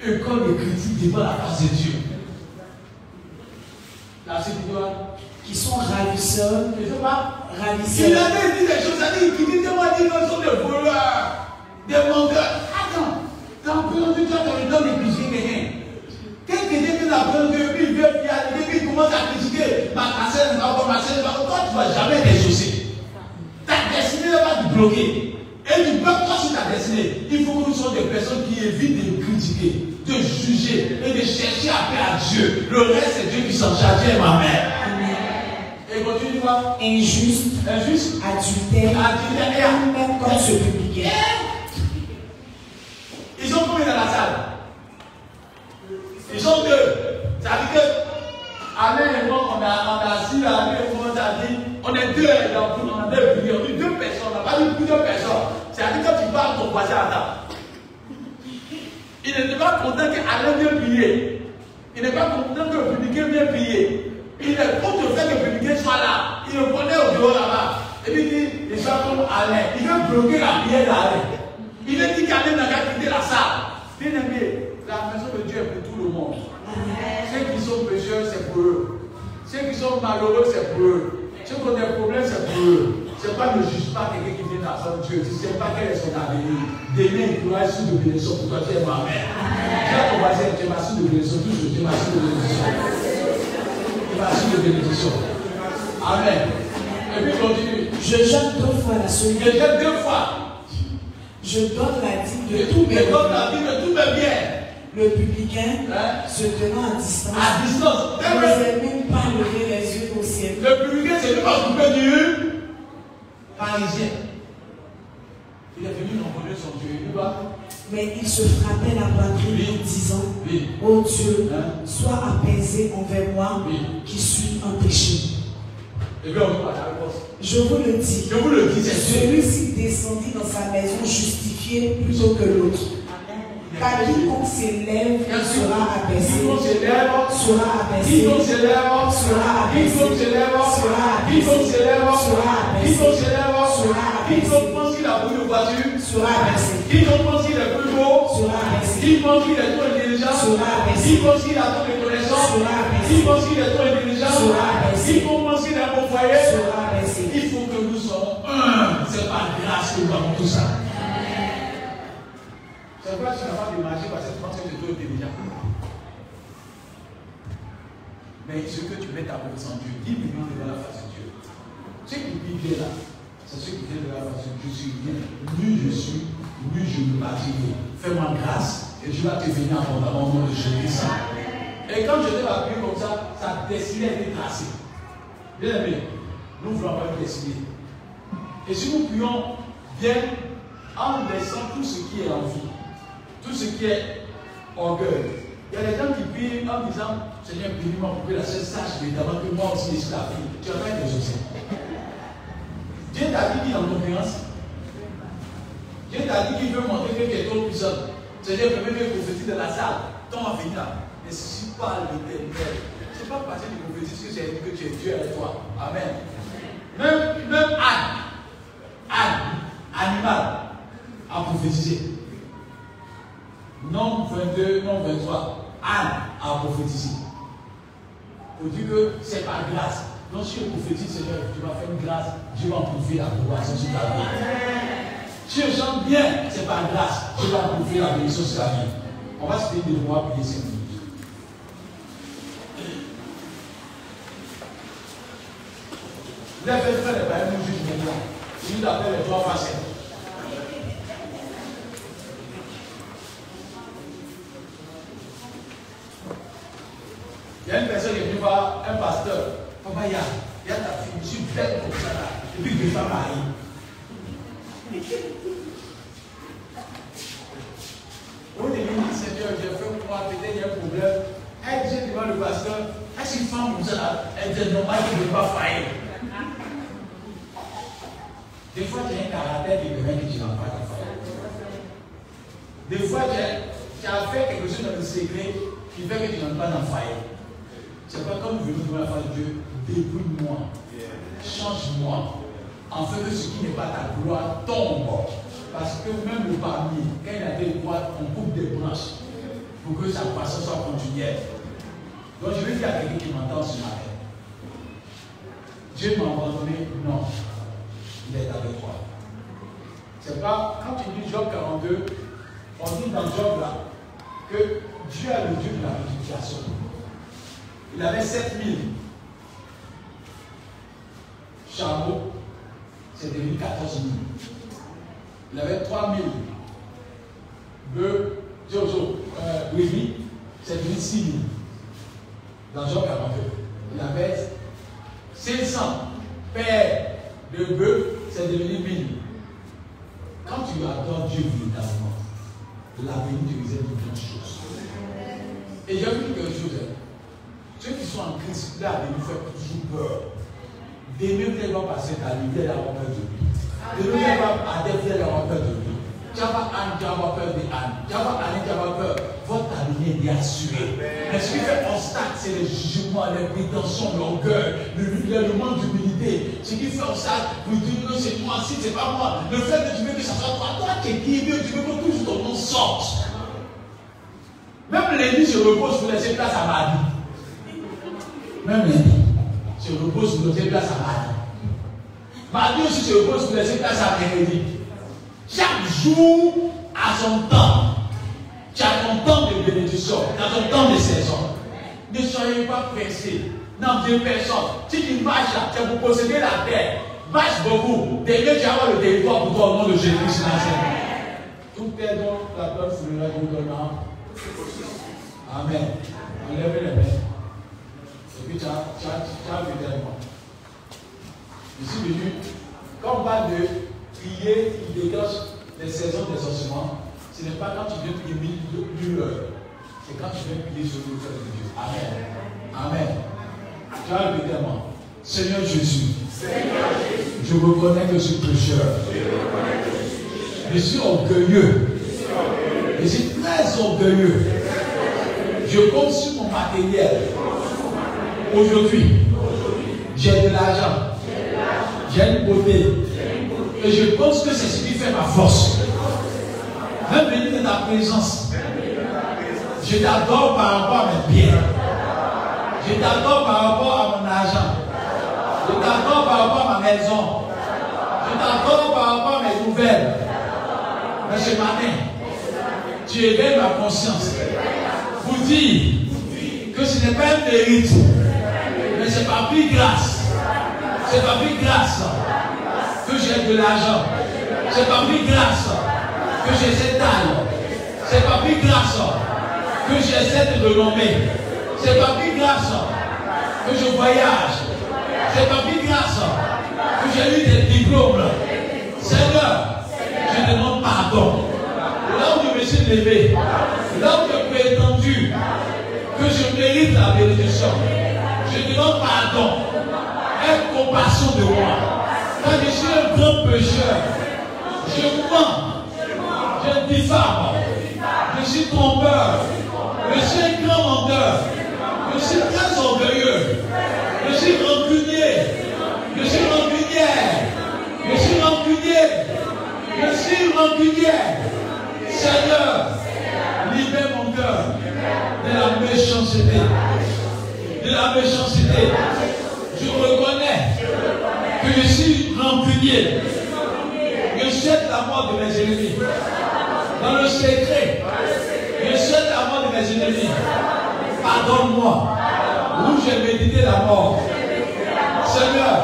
école de critique devant la face de Dieu. La sécurité. Qui sont ravisseurs, Je ne sais pas. ravisseurs. Il avait dit des choses, qui dit que moi, ils sont des voleurs, des menteurs. Attends, t'as besoin de toi, tu donnes des critiques, rien. Quelqu'un qui n'a besoin de puis il vient, puis il commence à critiquer. Ma cassette, toi, tu ne vas jamais t'associer. Ta destinée va te bloquer. Et du peuple, toi, sur ta destinée, il faut que nous soyons des personnes qui évitent de critiquer, de juger et de chercher à faire à Dieu. Le reste, c'est Dieu qui s'en charge, ma mère. Et continue quoi? Injuste, adultère, même comme ce publicain. Ils sont combien dans la salle? Ils sont 2. Ça veut dire que Alain et moi, on a assis là, Alain et moi, on a dit, on est 2 dans on a 2 publics, on dit 2 personnes, on n'a pas dit plusieurs personnes. C'est-à-dire que quand tu parles, ton voisin attend. Il n'est pas content qu'Alain vienne prier. Il n'est pas content que le publicain vienne prier. Il est pour te faire que le publicain soit là. Il le connaît au bureau là-bas. Et puis il dit, il soit comme Alain. Il veut bloquer la prière d'Alain. Il veut dire qu'Alain n'a qu'à quitter la salle. Bien aimé, la maison de Dieu est pour tout le monde. Ceux qui sont pécheurs, c'est pour eux. Ceux qui sont malheureux, c'est pour eux. Ceux qui ont des problèmes, c'est pour eux. C'est pas ne juge pas quelqu'un qui vient dans la salle de Dieu. Tu ne sais pas quel est son avenir. Demain, il pourra être sous de bénédiction pour toi. Tu es ma mère. Dis à ton voisin, tu es ma sous de bénédiction. Toujours, tu es ma sous de bénédiction. De bénédiction. Amen. Et puis continue. Je jeûne 2 fois la semaine. Je jeûne 2 fois. Je donne la dîme de tous mes biens. Le publicain se tenant à distance. À distance. N'osait même pas lever les yeux au ciel. Le publicain s'est même occupé du pharisien. Il est venu rencontrer son Dieu. Mais il se frappait la poitrine en disant, oh Dieu, sois apaisé envers moi qui suis un péché. Et bien, on va la réponse. Je vous le dis, celui-ci descendit dans sa maison justifié plutôt que l'autre. Car quiconque s'élève sera abaissé. Quiconque s'élève sera abaissé. Quiconque s'élève sera abaissé. Quiconque s'élève sera abaissé. Quiconque s'élève sera abaissé. Quiconque s'élève sera abaissé. Quiconque pense qu'il a beaucoup de voitures sera abaissé. Quiconque pense qu'il est plus beau sera abaissé. Quiconque qu'il est trop intelligent sera abaissé. Quiconque qu'il a trop de connaissances sera abaissé. Quiconque qu'il est trop intelligent sera abaissé. Quiconque pense qu'il a un bon foyer sera abaissé. Il faut que nous soyons un. C'est par grâce que nous avons tout ça. C'est pourquoi tu n'as pas de marché parce que tu penses que tu es trop intelligent. Mais ce que tu mets ta confiance en Dieu, 10 millions devant la face de Dieu. Ceux qui vivent là, c'est ceux qui viennent de la face de Dieu. Je suis bien. Lui je suis, lui je me bâtirai. Fais-moi grâce et Dieu va te bénir abondamment au nom de Jésus. Et quand je t'ai appuyé comme ça, sa destinée a été tracée. Bien aimé, nous voulons avoir une destinée. Et si nous prions bien en laissant tout ce qui est en vie, tout ce qui est orgueil. Il y a des gens qui prient en disant Seigneur, bénis-moi pour que la seule sache évidemment que moi aussi je suis la vie. Tu vas pas être exaucé. Dieu t'a dit qu'il est en confiance. Dieu t'a dit qu'il veut montrer que tu es trop puissant. Seigneur, permets-moi de prophétiser de la salle. Ton avenir ne suscite pas l'éternel. C'est pas parce que tu prophétises que c'est que tu es Dieu avec toi. Amen. Même Anne, animal, a prophétisé. Non 22, non 23, Anne a prophétisé. On dit que c'est par grâce. Donc si je prophétise, Seigneur, tu vas faire une grâce, Dieu va prouver la progression sur ta vie. Si je chante bien, c'est par grâce, Dieu va prouver la bénédiction sur ta vie. On va se faire des mois pour les 5 minutes. Les frères et pères nous jugent maintenant. Ils nous appellent les 3 facettes. Il y a une personne qui est venue voir un pasteur. Papa, il y a ta fille, je suis belle comme ça là. Et puis je femmes mariées. On est venu, Seigneur, j'ai fait moi, peut-être il y a un problème. Elle dit devant le pasteur, est-ce qu'une femme comme ça là, elle dit normal qu'il ne veut pas faillir. Des fois, tu as un caractère qui permet que tu n'as pas de faillir. Des fois, tu as fait quelque chose dans le secret qui fait que tu n'as pas d'en faillir. C'est pas comme venir devant la face de Dieu, débrouille-moi, change-moi, afin que ce qui n'est pas ta gloire tombe. Parce que même le palmier, quand il a des droits, on coupe des branches pour que sa croissance soit continuelle. Donc je vais dire à quelqu'un qui m'entend ce matin, Dieu m'a abandonné, non, il est avec toi. C'est pas, quand tu lis Job 42, on dit dans Job là, que Dieu est le Dieu de la multiplication. Il avait 7000 chameaux, c'est devenu 14 000. Il avait 3000 bœufs, brebis, c'est devenu 6 000. Dans Job 42. Il avait 500 paires de bœufs, c'est devenu 1000. Quand tu adores Dieu véritablement, l'avenir te réserve de grandes choses. Et j'ai vu quelque chose. Ceux qui sont en Christ, là, ils nous font toujours peur. Demain, vous allez passer ta vie, vous allez avoir peur de lui. Demain, vous allez avoir peur de lui. Tu vas Anne, tu vas avoir peur de Anne. Tu vas Anne, tu vas avoir peur. Votre avenir est assuré. Mais ce qui fait obstacle, c'est les jugements, les prétentions, l'orgueil, le manque d'humilité. Ce qui fait obstacle, vous dites que c'est moi, si c'est pas moi. Le fait que tu veux que ça soit toi, toi qui es qui veut, tu veux que toujours ton nom sorte. Même l'église se repose pour laisser place à Marie. Même lundi, se repose pour laisser place à Marie. Marie aussi se repose pour laisser place à Bénédicte. Chaque jour a son temps. Tu as ton temps de bénédiction, tu as ton temps de saison. Ne soyez pas pressés. N'enviez personne. Si tu marches là, tu es pour posséder la terre. Marche beaucoup. Demain, tu vas avoir le territoire pour toi au nom de Jésus-Christ. Tout est donc la bonne foulée vous donnant. Amen. Enlève les mains. Et puis tu as vu tellement. Je suis venu, quand on parle de prier, il dégage les saisons des ossements. Ce n'est pas quand tu viens prier 1000 heures. C'est quand tu viens prier sur le cœur de Dieu. Amen. Amen. Tu as vu tellement. Seigneur Jésus, je reconnais que je suis pécheur. Je suis orgueilleux. Je suis très orgueilleux. Je compte sur mon matériel. Aujourd'hui, j'ai de l'argent, j'ai une beauté, et je pense que c'est ce qui fait ma force. Même venir de ta présence, je t'adore par rapport à mes biens, je t'adore par rapport à mon argent, je t'adore par rapport à ma maison, je t'adore par rapport à mes nouvelles. Mais ce matin, tu éveilles ma conscience pour dire que ce n'est pas un mérite. Mais c'est par plus grâce. C'est par plus grâce que j'ai de l'argent. C'est par plus grâce que j'ai cette taille. C'est par plus grâce que j'ai cette renommée. C'est par plus grâce que je voyage. C'est par plus grâce que j'ai eu des diplômes. Seigneur, je demande pardon. Là où je me suis levé, là où j'ai prétendu que je mérite la bénédiction, je demande pardon. Aie compassion de moi. Quand je suis un grand pécheur, je mens, je diffame, je suis trompeur, je suis un grand menteur. Je suis très orgueilleux. Je suis rancunier. Je suis rancunière. Je suis rancunier. Je suis rancunier. Seigneur, libère mon cœur de la méchanceté. De la méchanceté. Je reconnais que je suis rancunier. Je souhaite la mort de mes ennemis. Dans le secret, je souhaite la mort de mes ennemis. Pardonne-moi. Où j'ai médité la mort. Seigneur,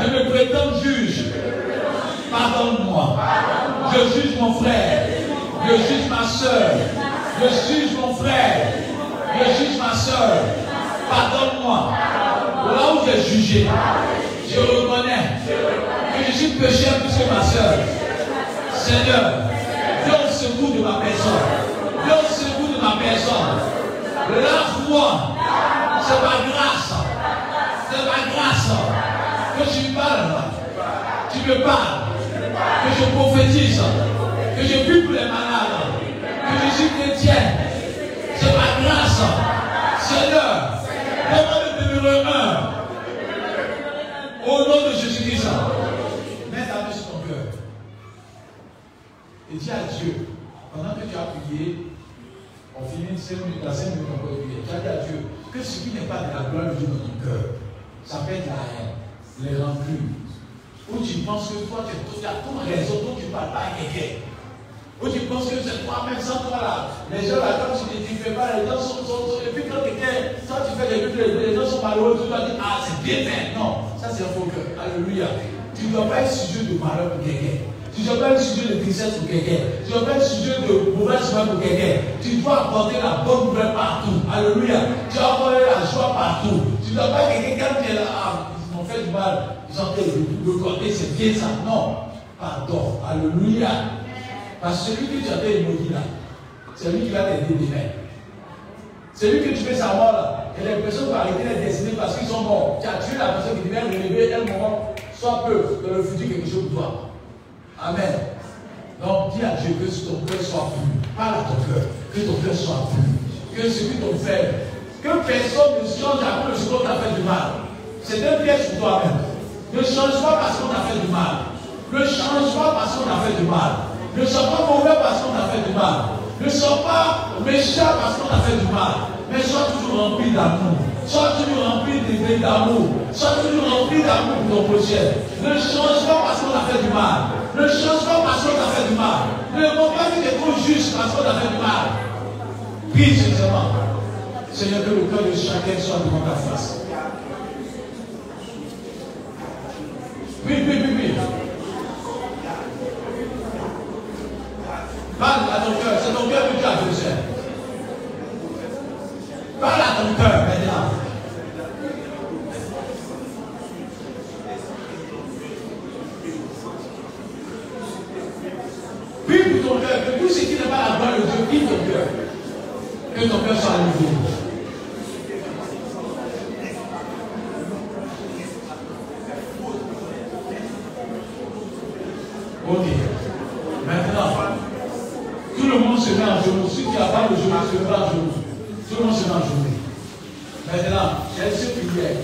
je me prétends juge. Pardonne-moi. Je juge mon frère. Je juge ma soeur. Je juge mon frère. Je juge ma soeur. Pardonne-moi. Là où j'ai jugé, je reconnais que je suis pécheur plus que ma soeur. Seigneur, viens au secours de ma personne. Viens au secours de ma personne. Lave-moi. C'est ma grâce. C'est ma grâce. Que tu parles. Tu me parles. Que je prophétise. Que je prie pour les malades. Que je suis chrétien. C'est ma grâce. Seigneur, demande le numéro 1. Au nom de Jésus-Christ. Mets ta main sur ton cœur. Et dis à Dieu, pendant que tu as prié, on finit 5 minutes, la 5 minutes, on peut prier. Tu as dit à Dieu que ce qui n'est pas de la gloire de Dieu dans ton cœur, ça peut être la haine, les rancunes. Où tu penses que toi, tu as toute raison, dont tu ne parles pas à quelqu'un. Où tu penses que c'est toi-même, sans toi là. Les gens là, comme tu ne fais pas, les gens sont. Et puis quand quelqu'un, quand tu fais des trucs, les gens sont malheureux, tu dois dire, ah, c'est bien fait. Non, ça c'est un faux cœur. Alléluia. Tu ne dois pas être sujet de malheur pour quelqu'un. Tu ne dois pas être sujet de tristesse pour quelqu'un. Tu ne dois pas être sujet de mauvaise joie pour quelqu'un. Tu dois apporter la bonne nouvelle partout. Alléluia. Tu dois apporter la joie partout. Tu ne dois pas quelqu'un quand tu es là, ah, ils m'ont fait du mal. Ils ont fait le côté, c'est bien ça. Non. Pardon. Alléluia. Parce que celui que tu avais maudit là, c'est lui qui va t'aider demain. C'est lui que tu fais savoir là. Et les personnes vont arrêter les destinées parce qu'ils sont morts. Tu as tué la personne qui devait relever, elle mourra, soit peu, dans le futur quelque chose pour toi. Amen. Donc dis à Dieu que ton cœur soit pur. Parle à ton cœur. Que ton cœur soit pur. Que celui ton frère. Que personne ne change à cause de ce qu'on t'a fait du mal. C'est un piège pour toi-même. Ne change pas parce qu'on t'a fait du mal. Ne change pas parce qu'on t'a fait du mal. Ne sois pas mauvais parce qu'on t'a fait du mal. Ne sois pas méchant parce qu'on t'a fait du mal. Mais sois toujours rempli d'amour. Sois toujours rempli d'amour. Sois toujours rempli d'amour pour ton prochain. Ne change pas parce qu'on t'a fait du mal. Ne change pas parce qu'on t'a fait du mal. Ne demande pas que tu es trop juste parce qu'on t'a fait du mal. Prie sincèrement. Seigneur, que le cœur de chacun soit devant ta face. Oui. Parle à ton cœur, c'est ton cœur que tu as besoin. Parle à ton cœur maintenant. Prie pour ton cœur, que tout ce qui n'est pas la gloire de Dieu, prie ton cœur. Que ton cœur soit à nouveau. Ok. Maintenant, tout le monde se met en genoux. Si tu n'as pas le genou, se met en genoux. Tout le monde se met en genoux. Maintenant, j'ai ce prière.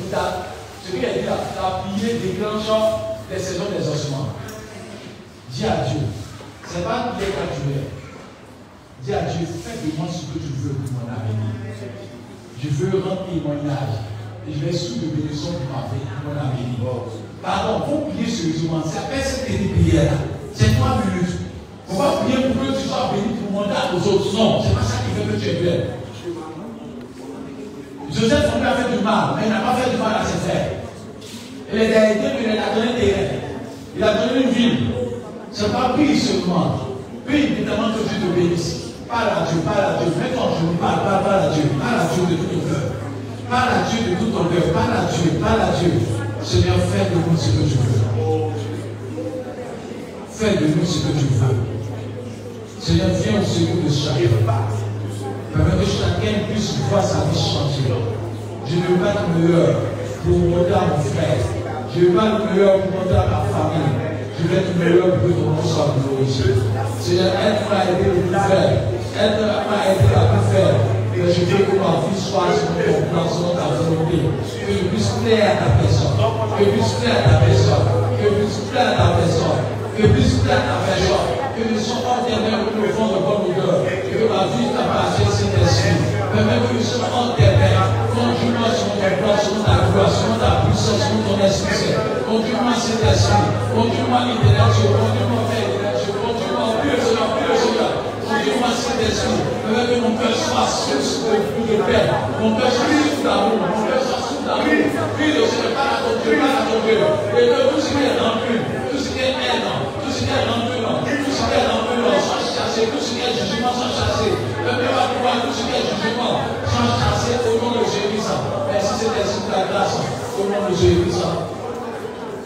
Ce qu'il a dit là, ta prière déclenchant les saisons des ossements. Dis à Dieu. Ce n'est pas une prière quand tu veux. Dis à Dieu, fais de moi ce que tu veux pour mon avenir. Je veux rendre témoignage. Et je vais sous de bénédiction pour mon avenir. Pardon, faut prier sérieusement. C'est après cette prière là. C'est 3 minutes. On va prier pour que tu sois béni pour mon âme aux autres. Non, c'est pas ça qui fait que tu es bien. Joseph, son père a fait du mal, mais il n'a pas fait du mal à ses frères. Il les a aidés, mais il a donné des rêves. Il a donné une ville. C'est pas prie seulement. Prie évidemment que Dieu te bénisse. Parle à Dieu, mets ton genou, parle à Dieu de tout ton cœur. Parle à Dieu de tout ton cœur, parle à Dieu. Seigneur, fais de nous ce que tu veux. Fais de nous ce que tu veux. Seigneur, viens au secours de chacun. Permets que chacun puisse voir sa vie changer. Je ne veux pas le meilleur pour montrer à mon frère. Je ne veux pas le meilleur pour montrer à ma famille. Je veux être meilleur pour que ton nom soit glorifié. Seigneur, aide-moi à aider le plus faible. Aide-moi à aider la plus faible. je veux que ma vie soit sur ton plan, selon ta volonté. Que je puisse plaire à ta personne. Que je puisse plaire à ta personne. Que je puisse plaire à ta personne. Que je puisse plaire à ta personne. Que je sois enterré au fond de bonne odeur. Et que ma vie t'appartienne, Saint-Esprit. Permets que je sois enterré. Conduis-moi sur ton plan, selon ta gloire, selon ta puissance, selon ton esprit saint. Conduis-moi, Saint-Esprit. Conduis-moi, l'idéal, conduis-moi, Père, conduis-moi, Dieu, Seigneur, Dieu, Seigneur. Conduis-moi, Saint-Esprit. Permets que mon cœur soit source de paix. Mon cœur soit source d'amour. Mon cœur soit source d'amour. Puis le Seigneur, pas à ton Dieu, pas à ton Dieu. Et que tout ce qui est rancune, tout ce qui est haine, tout ce qui est rancune, tout ce qui est rancune, soit chassé, tout ce qui est jugement, soit chassé. Permets-moi de pouvoir tout ce qui est jugement, soit chassé au nom de Jésus. Merci, Saint-Esprit, de la grâce, au nom de Jésus.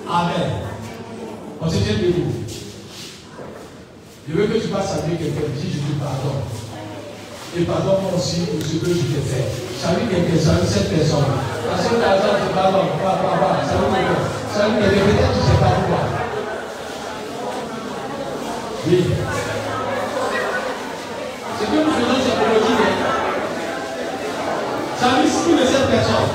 Amen. On se tient debout. Je veux que tu passes à dire quelqu'un, dis je te pardonne. Et pardonne-moi aussi pour ce que je t'ai fait. Salut quelqu'un, salut cette personne. Parce que la personne te pardonne, salut quelqu'un. Salut quelqu'un, peut-être tu ne sais pas pourquoi. Oui. Ce que nous faisons, c'est pour le dire. Salut tous les 7 personnes.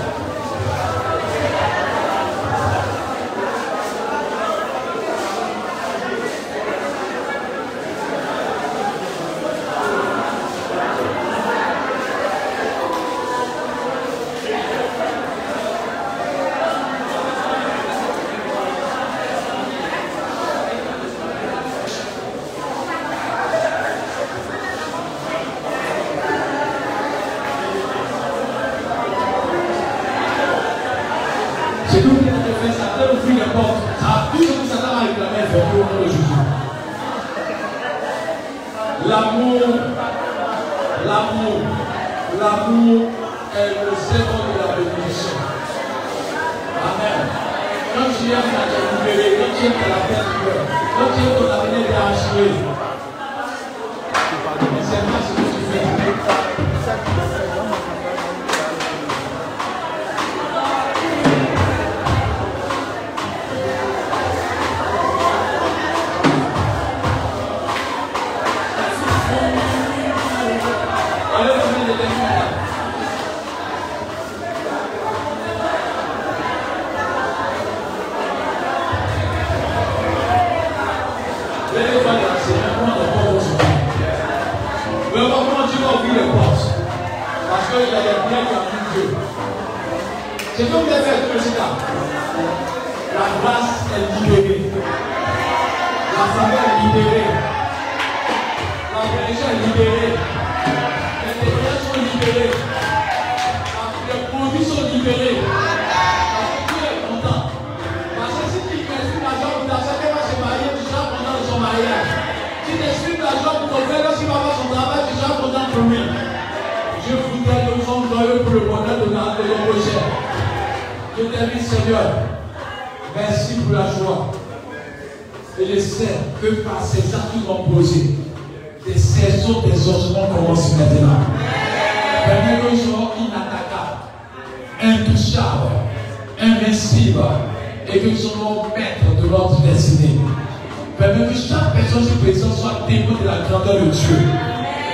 L'amour est le zéro de la bénédiction. Amen. Quand tu aimes, tu es libéré. Quand tu aimes, tu as la paix du cœur. Quand tu aimes, ton avenir est assuré. Mais c'est moi ce que tu fais. C'est comme les faits de président. La grâce est libérée. La faveur est libérée. La bénédiction est libérée. Les témoignages sont libérés. Les produits sont libérés. Parce que Dieu est content. Parce que si tu exprimes la joie pour ta soeur qui va se marier, tu seras content de son mariage. Si tu exprimes la joie pour ton frère qui va faire son travail, tu seras content pour lui. Je voudrais que nous sommes joyeux pour le bonheur de nos prochains. Je t'invite, Seigneur, merci pour la joie. Et j'espère que par ces actes qu'ils ont posés, des saisons des ossements commencent maintenant. Permets que nous soyons inattaquables, intouchables, invincibles, et que nous soyons maîtres de notre destinée. Permets que chaque personne ici présente soit témoin de la grandeur de Dieu.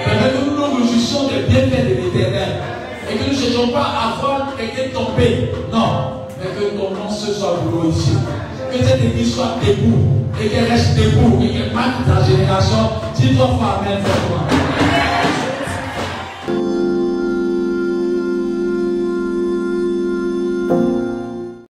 Permets que nous nous réjouissions des bienfaits de l'Éternel. Et que nous ne cherchons pas à voir quelqu'un tomber. Non. Mais que ton nom se soit glorifié. Que cette église soit debout. Et qu'elle reste debout. Et qu'elle marque ta génération. Dis-toi, Amen, fais-toi.